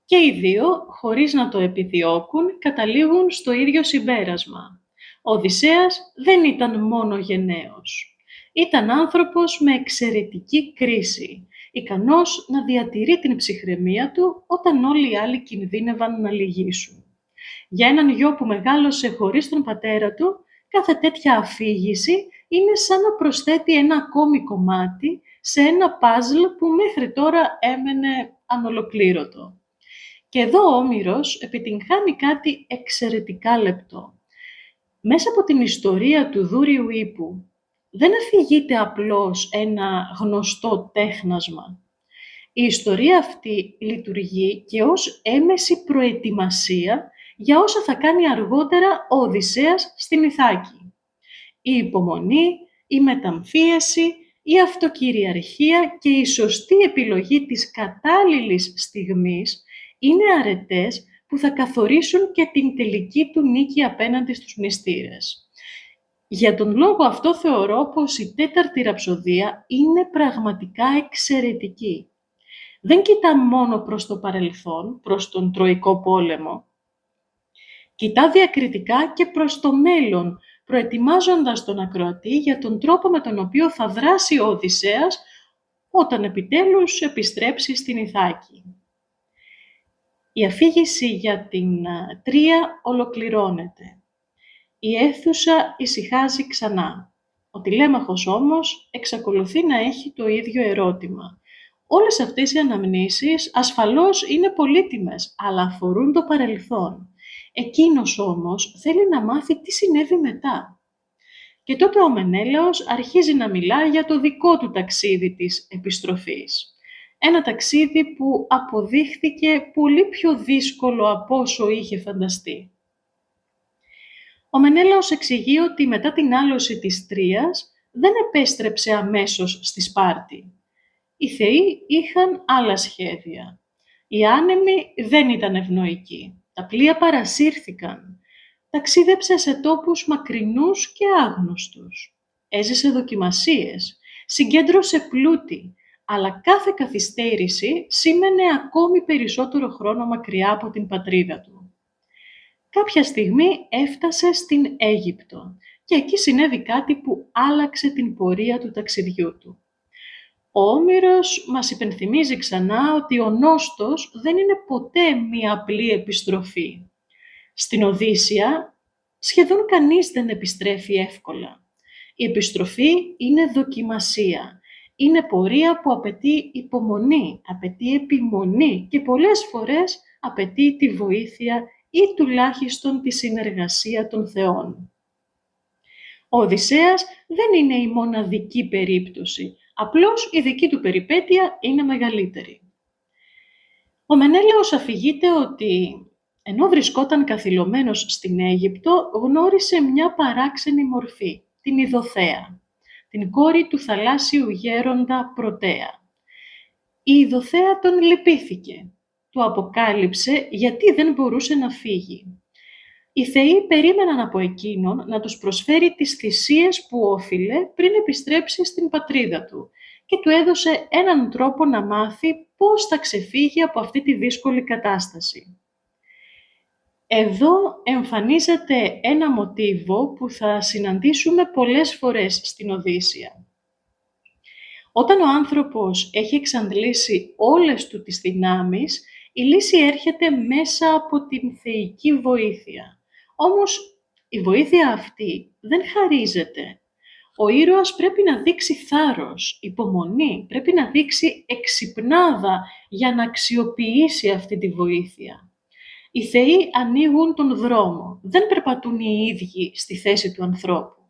Και οι δύο, χωρίς να το επιδιώκουν, καταλήγουν στο ίδιο συμπέρασμα. Ο Οδυσσέας δεν ήταν μόνο γενναίος. Ήταν άνθρωπος με εξαιρετική κρίση, ικανός να διατηρεί την ψυχραιμία του όταν όλοι οι άλλοι κινδύνευαν να λυγίσουν. Για έναν γιο που μεγάλωσε χωρίς τον πατέρα του, κάθε τέτοια αφήγηση είναι σαν να προσθέτει ένα ακόμη κομμάτι σε ένα παζλ που μέχρι τώρα έμενε ανολοκλήρωτο. Και εδώ ο Όμηρος επιτυγχάνει κάτι εξαιρετικά λεπτό. Μέσα από την ιστορία του δούριου ύπου δεν αφηγείται απλώς ένα γνωστό τέχνασμα. Η ιστορία αυτή λειτουργεί και ως έμεση προετοιμασία για όσα θα κάνει αργότερα ο Οδυσσέας στην Ιθάκη. Η υπομονή, η μεταμφίεση, η αυτοκυριαρχία και η σωστή επιλογή της κατάλληλης στιγμής είναι αρετές που θα καθορίσουν και την τελική του νίκη απέναντι στους μνηστήρες. Για τον λόγο αυτό θεωρώ πως η τέταρτη ραψοδία είναι πραγματικά εξαιρετική. Δεν κοιτά μόνο προς το παρελθόν, προς τον Τροικό πόλεμο. Κοιτά διακριτικά και προς το μέλλον, προετοιμάζοντας τον ακροατή για τον τρόπο με τον οποίο θα δράσει ο Οδυσσέας όταν επιτέλους επιστρέψει στην Ιθάκη. Η αφήγηση για την Τρία ολοκληρώνεται. Η αίθουσα ησυχάζει ξανά. Ο Τηλέμαχος όμως εξακολουθεί να έχει το ίδιο ερώτημα. Όλες αυτές οι αναμνήσεις ασφαλώς είναι πολύτιμες, αλλά αφορούν το παρελθόν. Εκείνος όμως θέλει να μάθει τι συνέβη μετά. Και τότε ο Μενέλαος αρχίζει να μιλά για το δικό του ταξίδι της επιστροφής. Ένα ταξίδι που αποδείχθηκε πολύ πιο δύσκολο από όσο είχε φανταστεί. Ο Μενέλαος εξηγεί ότι μετά την άλωση της Τρίας δεν επέστρεψε αμέσως στη Σπάρτη. Οι θεοί είχαν άλλα σχέδια. Οι άνεμοι δεν ήταν ευνοϊκοί. Τα πλοία παρασύρθηκαν. Ταξίδεψε σε τόπους μακρινούς και άγνωστους. Έζησε δοκιμασίες. Συγκέντρωσε πλούτη. Αλλά κάθε καθυστέρηση σήμαινε ακόμη περισσότερο χρόνο μακριά από την πατρίδα του. Κάποια στιγμή έφτασε στην Αίγυπτο και εκεί συνέβη κάτι που άλλαξε την πορεία του ταξιδιού του. Ο Όμηρος μας υπενθυμίζει ξανά ότι ο νόστος δεν είναι ποτέ μία απλή επιστροφή. Στην Οδύσσεια σχεδόν κανείς δεν επιστρέφει εύκολα. Η επιστροφή είναι δοκιμασία. Είναι πορεία που απαιτεί υπομονή, απαιτεί επιμονή και πολλές φορές απαιτεί τη βοήθεια ή τουλάχιστον τη συνεργασία των θεών. Ο Οδυσσέας δεν είναι η μοναδική περίπτωση, απλώς η δική του περιπέτεια είναι μεγαλύτερη. Ο Μενέλαος αφηγείται ότι ενώ βρισκόταν καθυλωμένος στην Αίγυπτο, γνώρισε μια παράξενη μορφή, την Ιδωθέα, την κόρη του θαλάσσιου γέροντα Πρωτέα. Η Ιδωθέα τον λυπήθηκε, του αποκάλυψε γιατί δεν μπορούσε να φύγει. Οι θεοί περίμεναν από εκείνον να τους προσφέρει τις θυσίες που όφιλε πριν επιστρέψει στην πατρίδα του και του έδωσε έναν τρόπο να μάθει πώς θα ξεφύγει από αυτή τη δύσκολη κατάσταση. Εδώ εμφανίζεται ένα μοτίβο που θα συναντήσουμε πολλές φορές στην Οδύσσεια. Όταν ο άνθρωπος έχει εξαντλήσει όλες του τις δυνάμεις, η λύση έρχεται μέσα από την θεϊκή βοήθεια. Όμως η βοήθεια αυτή δεν χαρίζεται. Ο ήρωας πρέπει να δείξει θάρρος, υπομονή, πρέπει να δείξει εξυπνάδα για να αξιοποιήσει αυτή τη βοήθεια. Οι θεοί ανοίγουν τον δρόμο, δεν περπατούν οι ίδιοι στη θέση του ανθρώπου.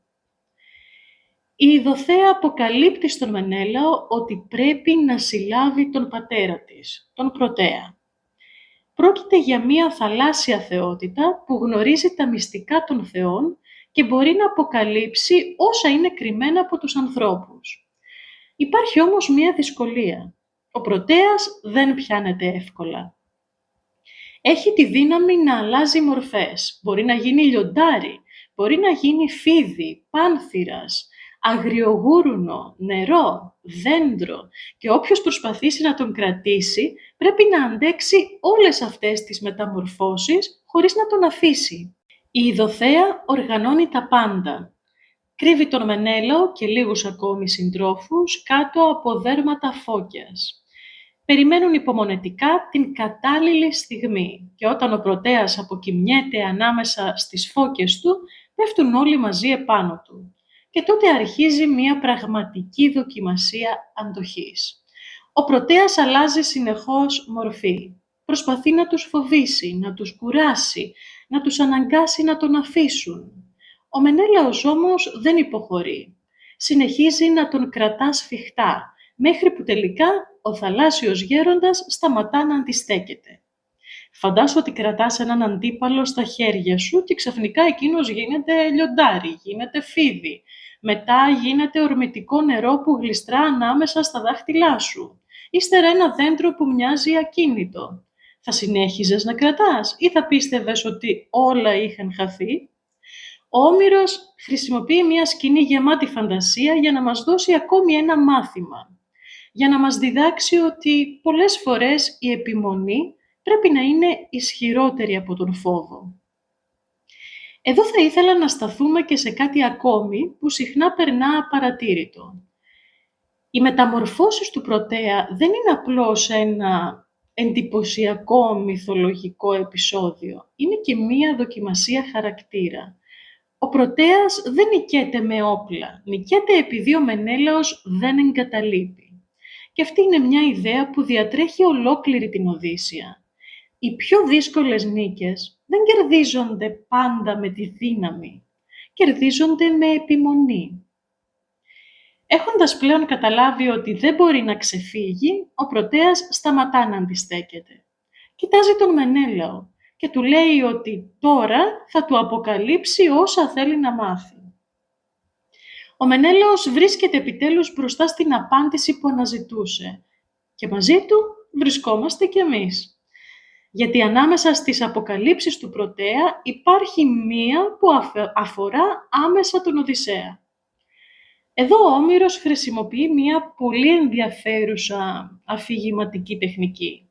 Η Ιδωθέα αποκαλύπτει στον Μενέλαο ότι πρέπει να συλλάβει τον πατέρα της, τον Πρωτέα. Πρόκειται για μία θαλάσσια θεότητα που γνωρίζει τα μυστικά των θεών και μπορεί να αποκαλύψει όσα είναι κρυμμένα από τους ανθρώπους. Υπάρχει όμως μία δυσκολία. Ο Πρωτέας δεν πιάνεται εύκολα. Έχει τη δύναμη να αλλάζει μορφές. Μπορεί να γίνει λιοντάρι, μπορεί να γίνει φίδι, πάνθηρας, αγριογούρουνο, νερό, δέντρο και όποιος προσπαθήσει να τον κρατήσει πρέπει να αντέξει όλες αυτές τις μεταμορφώσεις χωρίς να τον αφήσει. Η Ιδωθέα οργανώνει τα πάντα. Κρύβει τον Μενέλαο και λίγους ακόμη συντρόφους κάτω από δέρματα φώκιας. Περιμένουν υπομονετικά την κατάλληλη στιγμή και όταν ο Πρωτέας αποκοιμιέται ανάμεσα στις φώκες του, πέφτουν όλοι μαζί επάνω του. Και τότε αρχίζει μια πραγματική δοκιμασία αντοχής. Ο Πρωτέας αλλάζει συνεχώς μορφή. Προσπαθεί να τους φοβήσει, να τους κουράσει, να τους αναγκάσει να τον αφήσουν. Ο Μενέλαος όμως δεν υποχωρεί. Συνεχίζει να τον κρατά σφιχτά, μέχρι που τελικά ο θαλάσσιος γέροντας σταματά να αντιστέκεται. Φαντάσου ότι κρατάς έναν αντίπαλο στα χέρια σου και ξαφνικά εκείνος γίνεται λιοντάρι, γίνεται φίδι. Μετά γίνεται ορμητικό νερό που γλιστρά ανάμεσα στα δάχτυλά σου. Ύστερα ένα δέντρο που μοιάζει ακίνητο. Θα συνέχιζες να κρατάς ή θα πίστευες ότι όλα είχαν χαθεί? Ο Όμηρος χρησιμοποιεί μια σκηνή γεμάτη φαντασία για να μας δώσει ακόμη ένα μάθημα. Για να μας διδάξει ότι πολλές φορές η επιμονή πρέπει να είναι ισχυρότερη από τον φόβο. Εδώ θα ήθελα να σταθούμε και σε κάτι ακόμη που συχνά περνά απαρατήρητο. Οι μεταμορφώσεις του Πρωτέα δεν είναι απλώς ένα εντυπωσιακό μυθολογικό επεισόδιο. Είναι και μία δοκιμασία χαρακτήρα. Ο Πρωτέας δεν νικέται με όπλα. Νικέται επειδή ο Μενέλαος δεν εγκαταλείπει. Και αυτή είναι μια ιδέα που διατρέχει ολόκληρη την Οδύσσεια. Οι πιο δύσκολες νίκες δεν κερδίζονται πάντα με τη δύναμη. Κερδίζονται με επιμονή. Έχοντας πλέον καταλάβει ότι δεν μπορεί να ξεφύγει, ο Πρωτέας σταματά να αντιστέκεται. Κοιτάζει τον Μενέλαο και του λέει ότι τώρα θα του αποκαλύψει όσα θέλει να μάθει. Ο Μενέλαος βρίσκεται επιτέλους μπροστά στην απάντηση που αναζητούσε και μαζί του βρισκόμαστε κι εμείς. Γιατί ανάμεσα στις αποκαλύψεις του Πρωτέα υπάρχει μία που αφορά άμεσα τον Οδυσσέα. Εδώ ο Όμηρος χρησιμοποιεί μία πολύ ενδιαφέρουσα αφηγηματική τεχνική.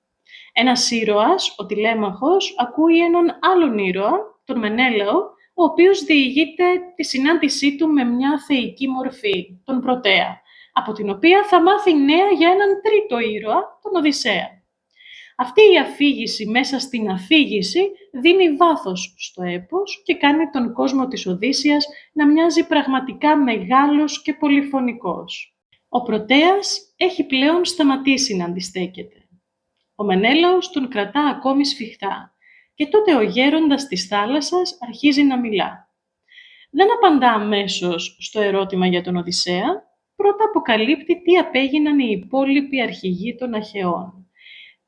Ένας ήρωας, ο Τηλέμαχος, ακούει έναν άλλον ήρωα, τον Μενέλαο, ο οποίος διηγείται τη συνάντησή του με μια θεϊκή μορφή, τον Πρωτέα, από την οποία θα μάθει νέα για έναν τρίτο ήρωα, τον Οδυσσέα. Αυτή η αφήγηση μέσα στην αφήγηση δίνει βάθος στο έπος και κάνει τον κόσμο της Οδύσσειας να μοιάζει πραγματικά μεγάλος και πολυφωνικός. Ο Πρωτέας έχει πλέον σταματήσει να αντιστέκεται. Ο Μενέλαος τον κρατά ακόμη σφιχτά και τότε ο γέροντας της θάλασσας αρχίζει να μιλά. Δεν απαντά αμέσως στο ερώτημα για τον Οδυσσέα, πρώτα αποκαλύπτει τι απέγιναν οι υπόλοιποι αρχηγοί των Αχαιών.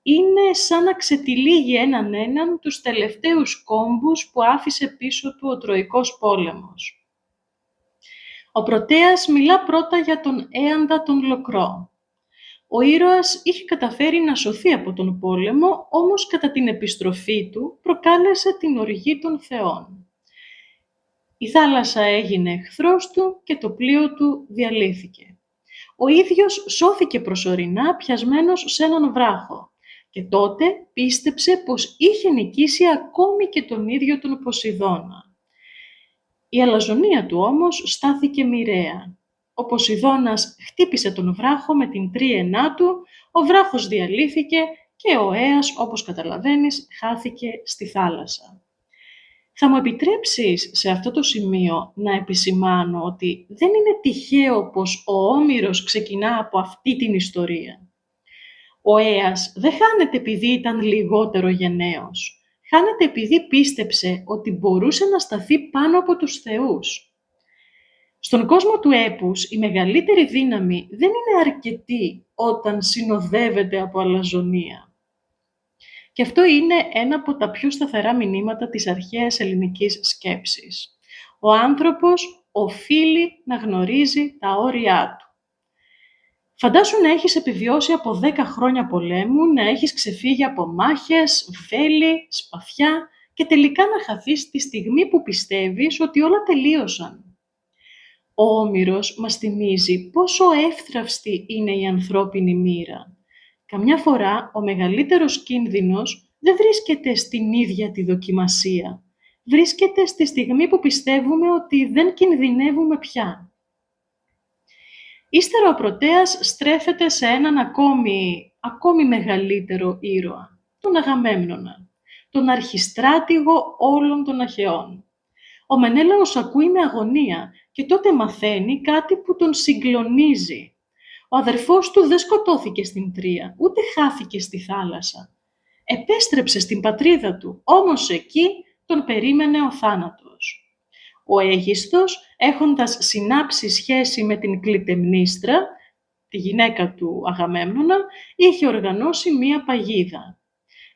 Είναι σαν να ξετυλίγει έναν έναν τους τελευταίους κόμβους που άφησε πίσω του ο Τροικός πόλεμος. Ο Πρωτέας μιλά πρώτα για τον Έαντα τον Λοκρό. Ο ήρωας είχε καταφέρει να σωθεί από τον πόλεμο, όμως κατά την επιστροφή του προκάλεσε την οργή των θεών. Η θάλασσα έγινε εχθρός του και το πλοίο του διαλύθηκε. Ο ίδιος σώθηκε προσωρινά πιασμένος σε έναν βράχο και τότε πίστεψε πως είχε νικήσει ακόμη και τον ίδιο τον Ποσειδώνα. Η αλαζονία του όμως στάθηκε μοιραία. Ο Ποσειδώνας χτύπησε τον βράχο με την τρίαινά του, ο βράχος διαλύθηκε και ο Αίας, όπως καταλαβαίνεις, χάθηκε στη θάλασσα. Θα μου επιτρέψεις σε αυτό το σημείο να επισημάνω ότι δεν είναι τυχαίο πως ο Όμηρος ξεκινά από αυτή την ιστορία. Ο Αίας δεν χάνεται επειδή ήταν λιγότερο γενναίος. Χάνεται επειδή πίστεψε ότι μπορούσε να σταθεί πάνω από τους θεούς. Στον κόσμο του έπους η μεγαλύτερη δύναμη δεν είναι αρκετή όταν συνοδεύεται από αλαζονία. Και αυτό είναι ένα από τα πιο σταθερά μηνύματα της αρχαίας ελληνικής σκέψης. Ο άνθρωπος οφείλει να γνωρίζει τα όρια του. Φαντάσου να έχεις επιβιώσει από 10 χρόνια πολέμου, να έχεις ξεφύγει από μάχες, βέλη, σπαθιά και τελικά να χαθείς τη στιγμή που πιστεύεις ότι όλα τελείωσαν. Ο Όμηρος μας θυμίζει πόσο εύθραυστη είναι η ανθρώπινη μοίρα. Καμιά φορά ο μεγαλύτερος κίνδυνος δεν βρίσκεται στην ίδια τη δοκιμασία. Βρίσκεται στη στιγμή που πιστεύουμε ότι δεν κινδυνεύουμε πια. Ύστερα ο Πρωτέας στρέφεται σε έναν ακόμη μεγαλύτερο ήρωα, τον Αγαμέμνονα, τον αρχιστράτηγο όλων των Αχαιών. Ο Μενέλαος ακούει με αγωνία και τότε μαθαίνει κάτι που τον συγκλονίζει. Ο αδερφός του δεν σκοτώθηκε στην Τρία, ούτε χάθηκε στη θάλασσα. Επέστρεψε στην πατρίδα του, όμως εκεί τον περίμενε ο θάνατος. Ο Αίγιστος, έχοντας συνάψει σχέση με την Κλιτεμνίστρα, τη γυναίκα του Αγαμέμνονα, είχε οργανώσει μία παγίδα.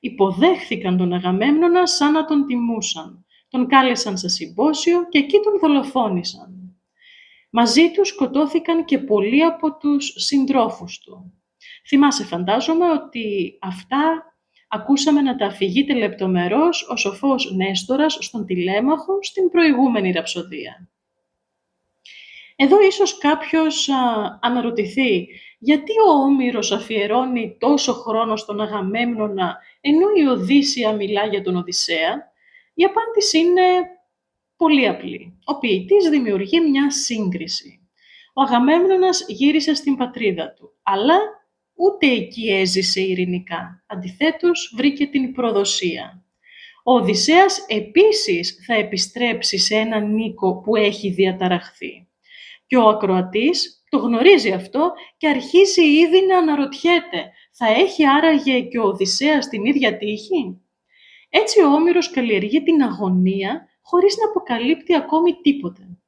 Υποδέχθηκαν τον Αγαμέμνονα σαν να τον τιμούσαν. Τον κάλεσαν σε συμπόσιο και εκεί τον δολοφόνησαν. Μαζί του σκοτώθηκαν και πολλοί από τους συντρόφους του. Θυμάσαι, φαντάζομαι, ότι αυτά ακούσαμε να τα αφηγείται λεπτομερώς ο σοφός Νέστορας στον Τηλέμαχο στην προηγούμενη ραψοδία. Εδώ ίσως κάποιος αναρωτηθεί γιατί ο Όμηρος αφιερώνει τόσο χρόνο στον Αγαμέμνονα ενώ η Οδύσσεια μιλά για τον Οδυσσέα. Η απάντηση είναι πολύ απλή. Ο ποιητής δημιουργεί μια σύγκριση. Ο Αγαμέμνονας γύρισε στην πατρίδα του, αλλά ούτε εκεί έζησε ειρηνικά. Αντιθέτως, βρήκε την προδοσία. Ο Οδυσσέας επίσης θα επιστρέψει σε έναν οίκο που έχει διαταραχθεί. Και ο ακροατής το γνωρίζει αυτό και αρχίζει ήδη να αναρωτιέται, θα έχει άραγε και ο Οδυσσέας την ίδια τύχη? Έτσι ο Όμηρος καλλιεργεί την αγωνία χωρίς να αποκαλύπτει ακόμη τίποτε.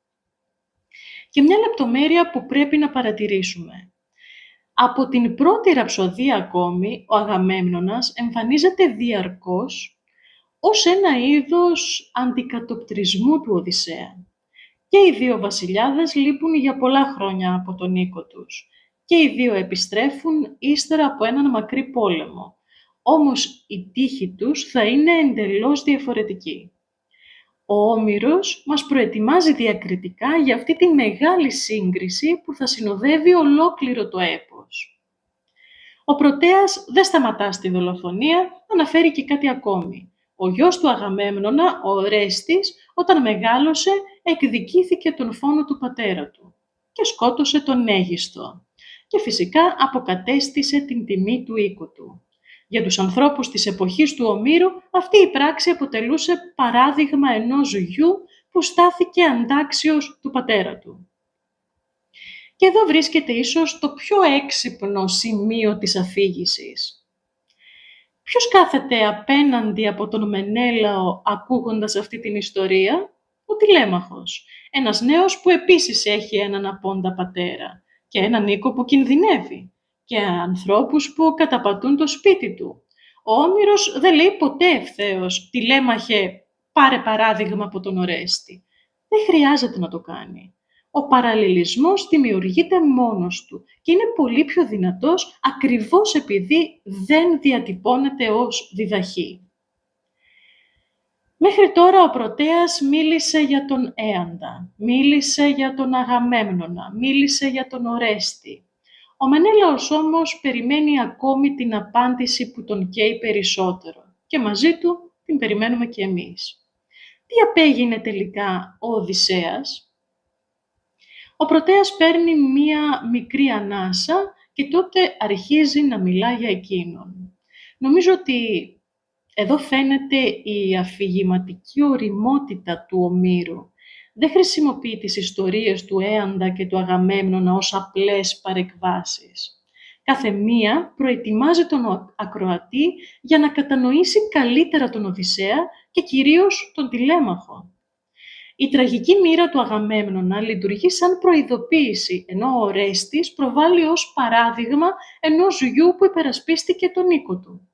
Και μια λεπτομέρεια που πρέπει να παρατηρήσουμε. Από την πρώτη ραψοδία ακόμη, ο Αγαμέμνονας εμφανίζεται διαρκώς ως ένα είδος αντικατοπτρισμού του Οδυσσέα. Και οι δύο βασιλιάδες λείπουν για πολλά χρόνια από τον οίκο τους. Και οι δύο επιστρέφουν ύστερα από έναν μακρύ πόλεμο. Όμως η τύχη τους θα είναι εντελώς διαφορετική. Ο Όμηρος μας προετοιμάζει διακριτικά για αυτή τη μεγάλη σύγκριση που θα συνοδεύει ολόκληρο το έπος. Ο Πρωτέας δεν σταματά στη δολοφονία, αναφέρει και κάτι ακόμη. Ο γιος του Αγαμέμνονα, ο Ορέστης, όταν μεγάλωσε, εκδικήθηκε τον φόνο του πατέρα του και σκότωσε τον Αίγιστο και φυσικά αποκατέστησε την τιμή του οίκου του. Για τους ανθρώπους της εποχής του Ομήρου, αυτή η πράξη αποτελούσε παράδειγμα ενός γιου που στάθηκε αντάξιος του πατέρα του. Και εδώ βρίσκεται ίσως το πιο έξυπνο σημείο της αφήγησης. Ποιος κάθεται απέναντι από τον Μενέλαο ακούγοντας αυτή την ιστορία? Ο Τηλέμαχος, ένας νέος που επίσης έχει έναν απόντα πατέρα και έναν οίκο που κινδυνεύει και ανθρώπους που καταπατούν το σπίτι του. Ο Όμηρος δεν λέει ποτέ ευθέως «Τηλέμαχε, πάρε παράδειγμα από τον Ορέστη». Δεν χρειάζεται να το κάνει. Ο παραλληλισμός δημιουργείται μόνος του και είναι πολύ πιο δυνατός ακριβώς επειδή δεν διατυπώνεται ως διδαχή. Μέχρι τώρα ο Πρωτέας μίλησε για τον Έαντα, μίλησε για τον Αγαμέμνονα, μίλησε για τον Ορέστη. Ο Μενέλαος όμως περιμένει ακόμη την απάντηση που τον καίει περισσότερο και μαζί του την περιμένουμε και εμείς. Τι απέγινε τελικά ο Οδυσσέας? Ο Πρωτέας παίρνει μία μικρή ανάσα και τότε αρχίζει να μιλά για εκείνον. Νομίζω ότι εδώ φαίνεται η αφηγηματική ωριμότητα του Ομήρου. Δεν χρησιμοποιεί τις ιστορίες του Έαντα και του Αγαμέμνονα ως απλές παρεκβάσεις. Κάθε μία προετοιμάζει τον ακροατή για να κατανοήσει καλύτερα τον Οδυσσέα και κυρίως τον Τηλέμαχο. Η τραγική μοίρα του Αγαμέμνονα λειτουργεί σαν προειδοποίηση, ενώ ο Ορέστης προβάλλει ως παράδειγμα ενός γιου που υπερασπίστηκε τον οίκο του.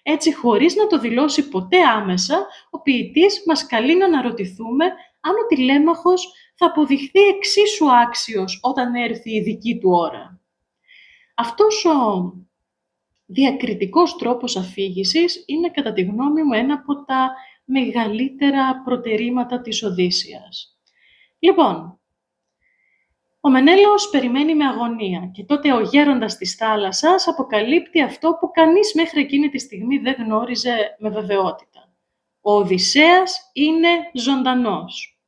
Έτσι, χωρίς να το δηλώσει ποτέ άμεσα, ο ποιητής μας καλεί να αναρωτηθούμε αν ο Τηλέμαχος θα αποδειχθεί εξίσου άξιος όταν έρθει η δική του ώρα. Αυτός ο διακριτικός τρόπος αφήγησης είναι, κατά τη γνώμη μου, ένα από τα μεγαλύτερα προτερήματα της Οδύσσειας. Λοιπόν, ο Μενέλαος περιμένει με αγωνία και τότε ο γέροντας της θάλασσας αποκαλύπτει αυτό που κανείς μέχρι εκείνη τη στιγμή δεν γνώριζε με βεβαιότητα. Ο Οδυσσέας είναι ζωντανός.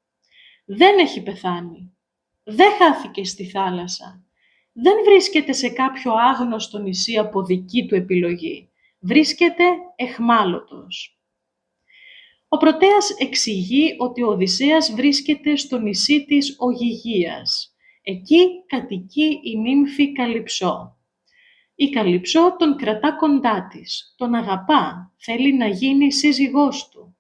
Δεν έχει πεθάνει. Δεν χάθηκε στη θάλασσα. Δεν βρίσκεται σε κάποιο άγνωστο νησί από δική του επιλογή. Βρίσκεται εχμάλωτος. Ο Πρωτέας εξηγεί ότι ο Οδυσσέας βρίσκεται στο νησί της Ωγυγίας. Εκεί κατοικεί η νύμφη Καλυψό. Η Καλυψό τον κρατά κοντά της, τον αγαπά, θέλει να γίνει σύζυγός του.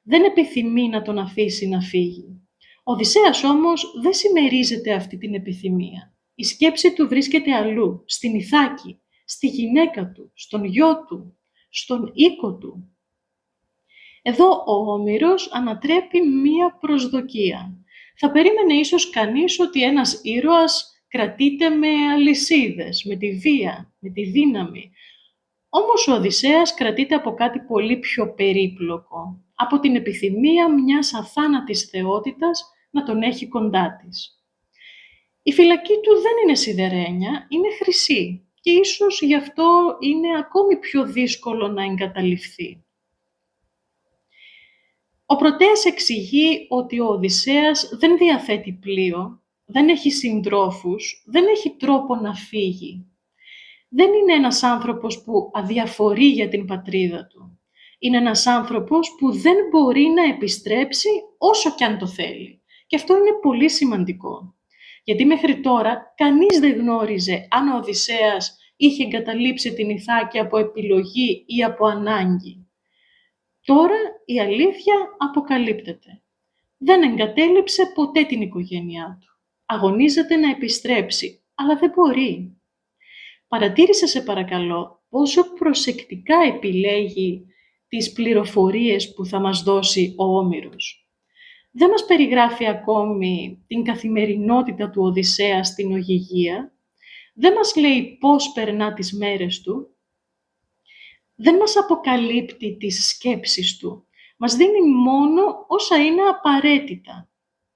Δεν επιθυμεί να τον αφήσει να φύγει. Ο Οδυσσέας όμως δεν συμμερίζεται αυτή την επιθυμία. Η σκέψη του βρίσκεται αλλού, στην Ιθάκη, στη γυναίκα του, στον γιο του, στον οίκο του. Εδώ ο Όμηρος ανατρέπει μία προσδοκία. Θα περίμενε ίσως κανείς ότι ένας ήρωας κρατείται με αλυσίδες, με τη βία, με τη δύναμη. Όμως ο Οδυσσέας κρατείται από κάτι πολύ πιο περίπλοκο, από την επιθυμία μιας αθάνατης θεότητας να τον έχει κοντά της. Η φυλακή του δεν είναι σιδερένια, είναι χρυσή και ίσως γι' αυτό είναι ακόμη πιο δύσκολο να εγκαταλειφθεί. Ο Πρωτέας εξηγεί ότι ο Οδυσσέας δεν διαθέτει πλοίο, δεν έχει συντρόφους, δεν έχει τρόπο να φύγει. Δεν είναι ένας άνθρωπος που αδιαφορεί για την πατρίδα του. Είναι ένας άνθρωπος που δεν μπορεί να επιστρέψει όσο κι αν το θέλει. Και αυτό είναι πολύ σημαντικό. Γιατί μέχρι τώρα κανείς δεν γνώριζε αν ο Οδυσσέας είχε εγκαταλείψει την Ιθάκη από επιλογή ή από ανάγκη. Τώρα η αλήθεια αποκαλύπτεται. Δεν εγκατέλειψε ποτέ την οικογένειά του. Αγωνίζεται να επιστρέψει, αλλά δεν μπορεί. Παρατήρησε, σε παρακαλώ, πόσο προσεκτικά επιλέγει τις πληροφορίες που θα μας δώσει ο Όμηρος. Δεν μας περιγράφει ακόμη την καθημερινότητα του Οδυσσέα στην Ωγυγία, δεν μας λέει πώς περνά τις μέρες του, δεν μας αποκαλύπτει τις σκέψεις του, μας δίνει μόνο όσα είναι απαραίτητα.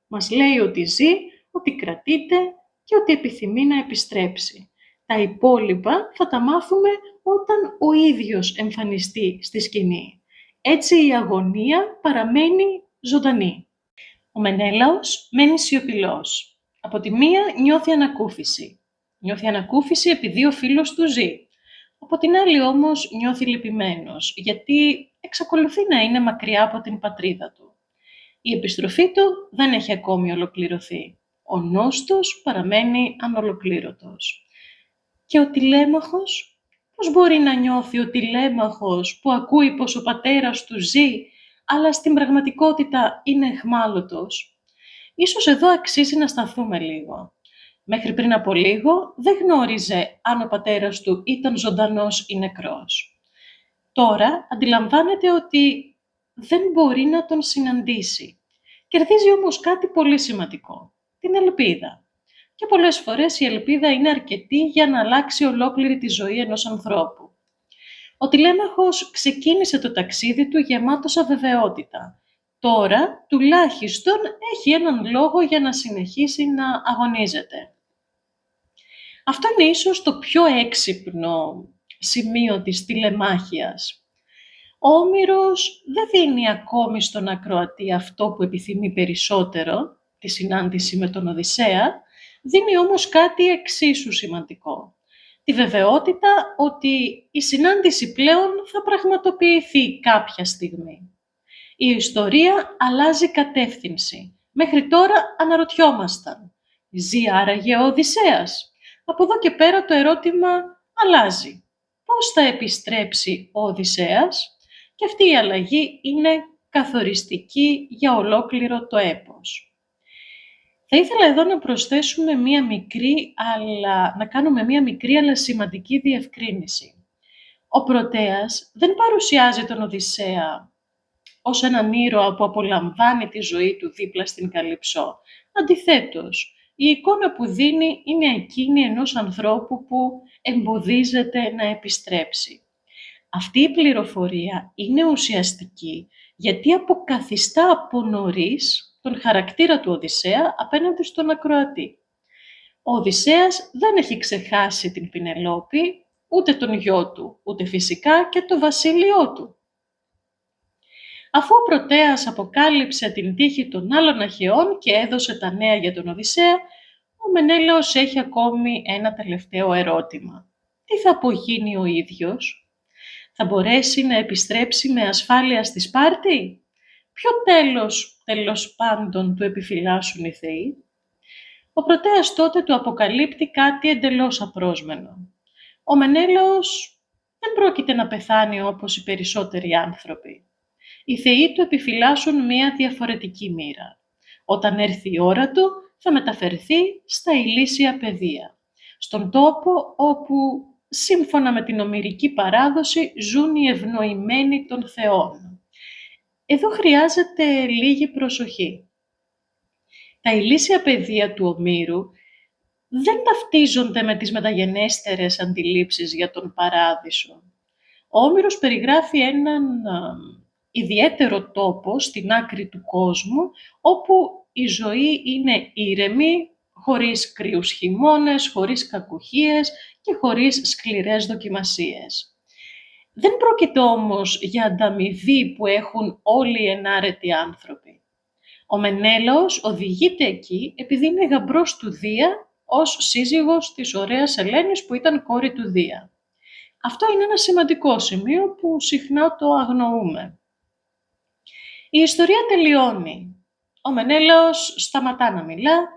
Μας λέει ότι ζει, ότι κρατείται και ότι επιθυμεί να επιστρέψει. Τα υπόλοιπα θα τα μάθουμε όταν ο ίδιος εμφανιστεί στη σκηνή. Έτσι η αγωνία παραμένει ζωντανή. Ο Μενέλαος μένει σιωπηλός. Από τη μία νιώθει ανακούφιση. Νιώθει ανακούφιση επειδή ο φίλος του ζει. Από την άλλη όμως νιώθει λυπημένος, γιατί εξακολουθεί να είναι μακριά από την πατρίδα του. Η επιστροφή του δεν έχει ακόμη ολοκληρωθεί. Ο νόστος παραμένει ανολοκλήρωτος. Και ο τηλέμαχος, πώς μπορεί να νιώθει ο τηλέμαχος που ακούει πως ο πατέρας του ζει, αλλά στην πραγματικότητα είναι αιχμάλωτος? Ίσως εδώ αξίζει να σταθούμε λίγο. Μέχρι πριν από λίγο δεν γνώριζε αν ο πατέρας του ήταν ζωντανός ή νεκρός. Τώρα αντιλαμβάνεται ότι δεν μπορεί να τον συναντήσει. Κερδίζει όμως κάτι πολύ σημαντικό, την ελπίδα. Και πολλές φορές η ελπίδα είναι αρκετή για να αλλάξει ολόκληρη τη ζωή ενός ανθρώπου. Ο τηλέμαχος ξεκίνησε το ταξίδι του γεμάτος αβεβαιότητα. Τώρα, τουλάχιστον, έχει έναν λόγο για να συνεχίσει να αγωνίζεται. Αυτό είναι ίσως το πιο έξυπνο σημείο της τηλεμάχιας. Ο Όμηρος δεν δίνει ακόμη στον ακροατή αυτό που επιθυμεί περισσότερο, τη συνάντηση με τον Οδυσσέα, δίνει όμως κάτι εξίσου σημαντικό. Τη βεβαιότητα ότι η συνάντηση πλέον θα πραγματοποιηθεί κάποια στιγμή. Η ιστορία αλλάζει κατεύθυνση. Μέχρι τώρα αναρωτιόμασταν, ζει άραγε ο Οδυσσέας? Από εδώ και πέρα το ερώτημα αλλάζει. Πώς θα επιστρέψει ο Οδυσσέας? Και αυτή η αλλαγή είναι καθοριστική για ολόκληρο το έπος. Θα ήθελα εδώ να προσθέσουμε να κάνουμε μία μικρή αλλά σημαντική διευκρίνηση. Ο Πρωτέας δεν παρουσιάζει τον Οδυσσέα ως έναν ήρωα που απολαμβάνει τη ζωή του δίπλα στην Καλυψό. Αντιθέτως, η εικόνα που δίνει είναι εκείνη ενός ανθρώπου που εμποδίζεται να επιστρέψει. Αυτή η πληροφορία είναι ουσιαστική γιατί αποκαθιστά από νωρίς τον χαρακτήρα του Οδυσσέα απέναντι στον ακροατή. Ο Οδυσσέας δεν έχει ξεχάσει την Πηνελόπη, ούτε τον γιο του, ούτε φυσικά και το βασίλειό του. Αφού ο Πρωτέας αποκάλυψε την τύχη των άλλων Αχαιών και έδωσε τα νέα για τον Οδυσσέα, ο Μενέλαος έχει ακόμη ένα τελευταίο ερώτημα. Τι θα απογίνει ο ίδιος? Θα μπορέσει να επιστρέψει με ασφάλεια στη Σπάρτη? Ποιο τέλος πάντων του επιφυλάσσουν οι θεοί? Ο Πρωτέας τότε του αποκαλύπτει κάτι εντελώς απρόσμενο. Ο Μενέλαος δεν πρόκειται να πεθάνει όπως οι περισσότεροι άνθρωποι. Οι θεοί του επιφυλάσσουν μία διαφορετική μοίρα. Όταν έρθει η ώρα του, θα μεταφερθεί στα ηλίσια πεδία, στον τόπο όπου, σύμφωνα με την ομηρική παράδοση, ζουν οι ευνοημένοι των θεών. Εδώ χρειάζεται λίγη προσοχή. Τα ηλίσια πεδία του Ομήρου δεν ταυτίζονται με τις μεταγενέστερες αντιλήψεις για τον παράδεισο. Ο Όμηρος περιγράφει έναν ιδιαίτερο τόπο στην άκρη του κόσμου, όπου η ζωή είναι ήρεμη, χωρίς κρύους χειμώνες, χωρίς κακουχίες και χωρίς σκληρές δοκιμασίες. Δεν πρόκειται όμως για ανταμοιβή που έχουν όλοι οι ενάρετοι άνθρωποι. Ο Μενέλαος οδηγείται εκεί επειδή είναι γαμπρός του Δία ως σύζυγος της ωραίας Ελένης που ήταν κόρη του Δία. Αυτό είναι ένα σημαντικό σημείο που συχνά το αγνοούμε. Η ιστορία τελειώνει. Ο Μενέλαος σταματά να μιλά.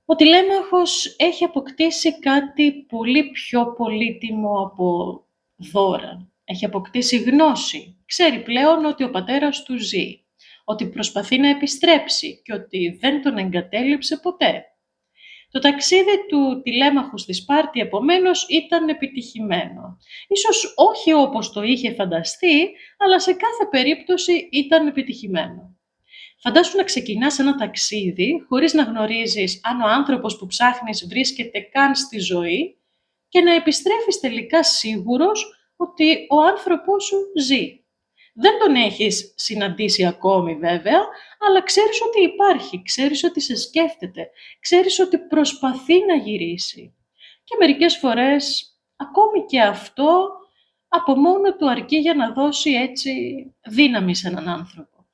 Ο τηλέμαχος έχει αποκτήσει κάτι πολύ πιο πολύτιμο από δώρα. Έχει αποκτήσει γνώση. Ξέρει πλέον ότι ο πατέρας του ζει, ότι προσπαθεί να επιστρέψει και ότι δεν τον εγκατέλειψε ποτέ. Το ταξίδι του τηλέμαχου στη Σπάρτη, επομένως, ήταν επιτυχημένο. Ίσως όχι όπως το είχε φανταστεί, αλλά σε κάθε περίπτωση ήταν επιτυχημένο. Φαντάσου να ξεκινάς ένα ταξίδι χωρίς να γνωρίζεις αν ο άνθρωπος που ψάχνεις βρίσκεται καν στη ζωή και να επιστρέφεις τελικά σίγουρος ότι ο άνθρωπος σου ζει. Δεν τον έχεις συναντήσει ακόμη βέβαια, αλλά ξέρεις ότι υπάρχει, ξέρεις ότι σε σκέφτεται, ξέρεις ότι προσπαθεί να γυρίσει. Και μερικές φορές ακόμη και αυτό από μόνο του αρκεί για να δώσει έτσι δύναμη σε έναν άνθρωπο.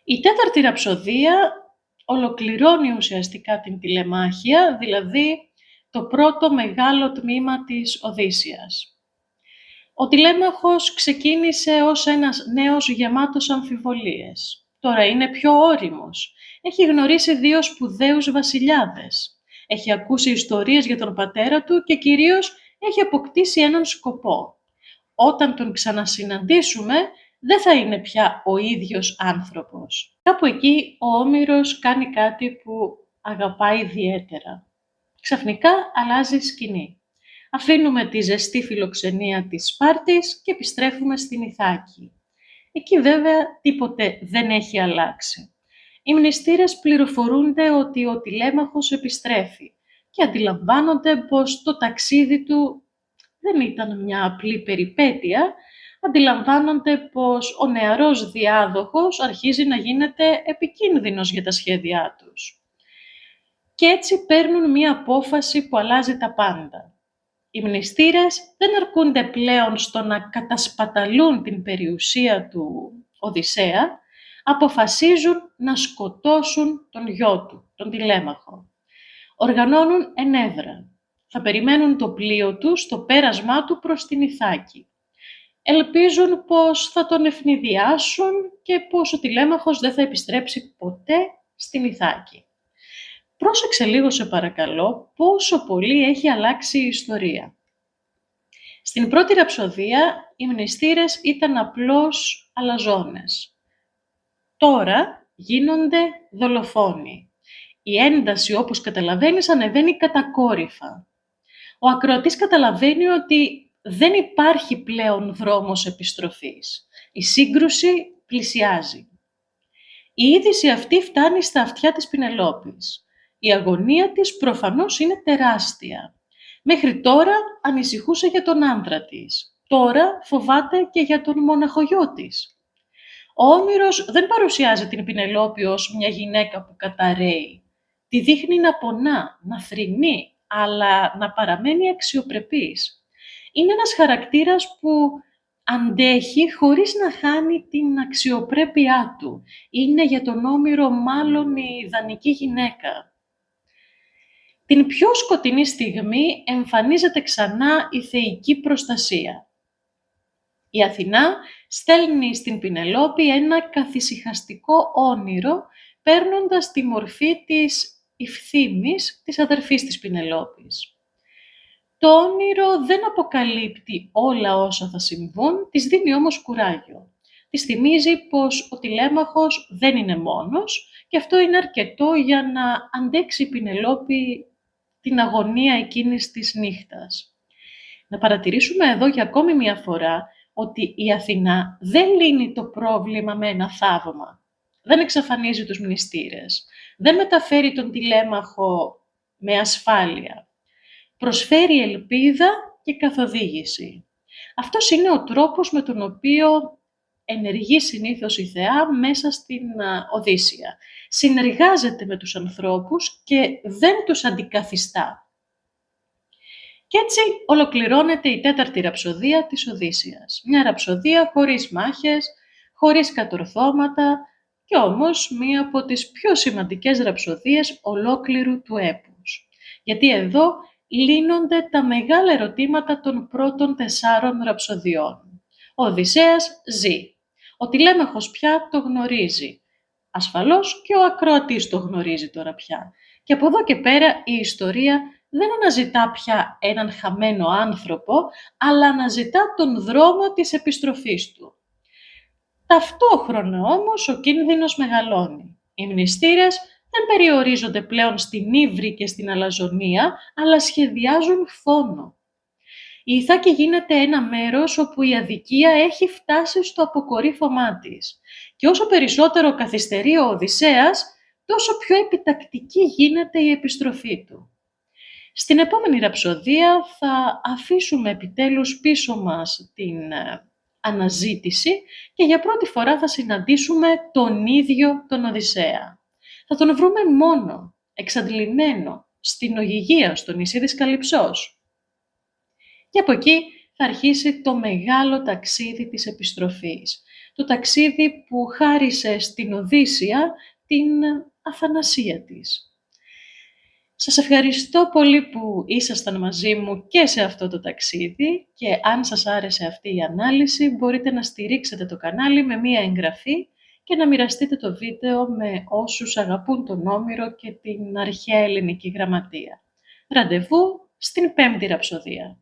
Η τέταρτη ραψοδία ολοκληρώνει ουσιαστικά την τηλεμάχια, δηλαδή το πρώτο μεγάλο τμήμα της Οδύσσειας. Ο Τηλέμαχος ξεκίνησε ως ένας νέος γεμάτος αμφιβολίες. Τώρα είναι πιο ώριμος. Έχει γνωρίσει 2 σπουδαίους βασιλιάδες. Έχει ακούσει ιστορίες για τον πατέρα του και κυρίως έχει αποκτήσει έναν σκοπό. Όταν τον ξανασυναντήσουμε, δεν θα είναι πια ο ίδιος άνθρωπος. Κάπου εκεί ο Όμηρος κάνει κάτι που αγαπάει ιδιαίτερα. Ξαφνικά αλλάζει σκηνή. Αφήνουμε τη ζεστή φιλοξενία της Σπάρτης και επιστρέφουμε στην Ιθάκη. Εκεί βέβαια τίποτε δεν έχει αλλάξει. Οι μνηστήρες πληροφορούνται ότι ο Τηλέμαχος επιστρέφει και αντιλαμβάνονται πως το ταξίδι του δεν ήταν μια απλή περιπέτεια, αντιλαμβάνονται πως ο νεαρός διάδοχος αρχίζει να γίνεται επικίνδυνος για τα σχέδιά τους. Και έτσι παίρνουν μια απόφαση που αλλάζει τα πάντα. Οι μνηστήρες δεν αρκούνται πλέον στο να κατασπαταλούν την περιουσία του Οδυσσέα, αποφασίζουν να σκοτώσουν τον γιο του, τον Τηλέμαχο. Οργανώνουν ενέδρα. Θα περιμένουν το πλοίο του στο πέρασμά του προς την Ιθάκη. Ελπίζουν πως θα τον ευνηδιάσουν και πως ο Τηλέμαχος δεν θα επιστρέψει ποτέ στην Ιθάκη. Πρόσεξε λίγο σε παρακαλώ πόσο πολύ έχει αλλάξει η ιστορία. Στην πρώτη ραψοδία οι μνηστήρες ήταν απλώς αλαζόνες. Τώρα γίνονται δολοφόνοι. Η ένταση, όπως καταλαβαίνεις, ανεβαίνει κατακόρυφα. Ο ακροατής καταλαβαίνει ότι δεν υπάρχει πλέον δρόμος επιστροφής. Η σύγκρουση πλησιάζει. Η είδηση αυτή φτάνει στα αυτιά της Πηνελόπης. Η αγωνία της προφανώς είναι τεράστια. Μέχρι τώρα ανησυχούσε για τον άντρα της. Τώρα φοβάται και για τον μοναχογιό της. Ο Όμηρος δεν παρουσιάζει την Πηνελόπη ως μια γυναίκα που καταραίει. Τη δείχνει να πονά, να θρηνεί, αλλά να παραμένει αξιοπρεπής. Είναι ένας χαρακτήρας που αντέχει χωρίς να χάνει την αξιοπρέπειά του. Είναι για τον Όμηρο μάλλον η ιδανική γυναίκα. Την πιο σκοτεινή στιγμή εμφανίζεται ξανά η θεϊκή προστασία. Η Αθηνά στέλνει στην Πηνελόπη ένα καθησυχαστικό όνειρο, παίρνοντας τη μορφή της Ιφθύμης, της αδερφής της Πηνελόπης. Το όνειρο δεν αποκαλύπτει όλα όσα θα συμβούν, της δίνει όμως κουράγιο. Της θυμίζει πως ο Τηλέμαχος δεν είναι μόνος και αυτό είναι αρκετό για να αντέξει η Πηνελόπη την αγωνία εκείνης της νύχτας. Να παρατηρήσουμε εδώ για ακόμη μια φορά ότι η Αθηνά δεν λύνει το πρόβλημα με ένα θαύμα. Δεν εξαφανίζει τους μνηστήρες. Δεν μεταφέρει τον Τηλέμαχο με ασφάλεια. Προσφέρει ελπίδα και καθοδήγηση. Αυτός είναι ο τρόπος με τον οποίο ενεργεί συνήθως η θεά μέσα στην Οδύσσεια. Συνεργάζεται με τους ανθρώπους και δεν τους αντικαθιστά. Και έτσι ολοκληρώνεται η 4η ραψοδία της Οδύσσειας. Μια ραψοδία χωρίς μάχες, χωρίς κατορθώματα και όμως μία από τις πιο σημαντικές ραψοδίες ολόκληρου του έπους. Γιατί εδώ λύνονται τα μεγάλα ερωτήματα των πρώτων 4 ραψοδιών. Ο Οδυσσέας ζει. Ο Τηλέμαχος πια το γνωρίζει. Ασφαλώς και ο ακροατής το γνωρίζει τώρα πια. Και από εδώ και πέρα η ιστορία δεν αναζητά πια έναν χαμένο άνθρωπο, αλλά αναζητά τον δρόμο της επιστροφής του. Ταυτόχρονα όμως ο κίνδυνος μεγαλώνει. Οι μνηστήρες δεν περιορίζονται πλέον στην ύβρι και στην αλαζονία, αλλά σχεδιάζουν φόνο. Η Ιθάκη γίνεται ένα μέρος όπου η αδικία έχει φτάσει στο αποκορύφωμά της. Και όσο περισσότερο καθυστερεί ο Οδυσσέας, τόσο πιο επιτακτική γίνεται η επιστροφή του. Στην επόμενη ραψοδία θα αφήσουμε επιτέλους πίσω μας την αναζήτηση και για πρώτη φορά θα συναντήσουμε τον ίδιο τον Οδυσσέα. Θα τον βρούμε μόνο, εξαντλημένο, στην Ωγυγία, στο νησί της Καλυψός. Και από εκεί θα αρχίσει το μεγάλο ταξίδι της επιστροφής. Το ταξίδι που χάρισε στην Οδύσσεια την αθανασία της. Σας ευχαριστώ πολύ που ήσασταν μαζί μου και σε αυτό το ταξίδι και αν σας άρεσε αυτή η ανάλυση μπορείτε να στηρίξετε το κανάλι με μία εγγραφή και να μοιραστείτε το βίντεο με όσους αγαπούν τον Όμηρο και την αρχαία ελληνική γραμματεία. Ραντεβού στην 5η ραψοδία.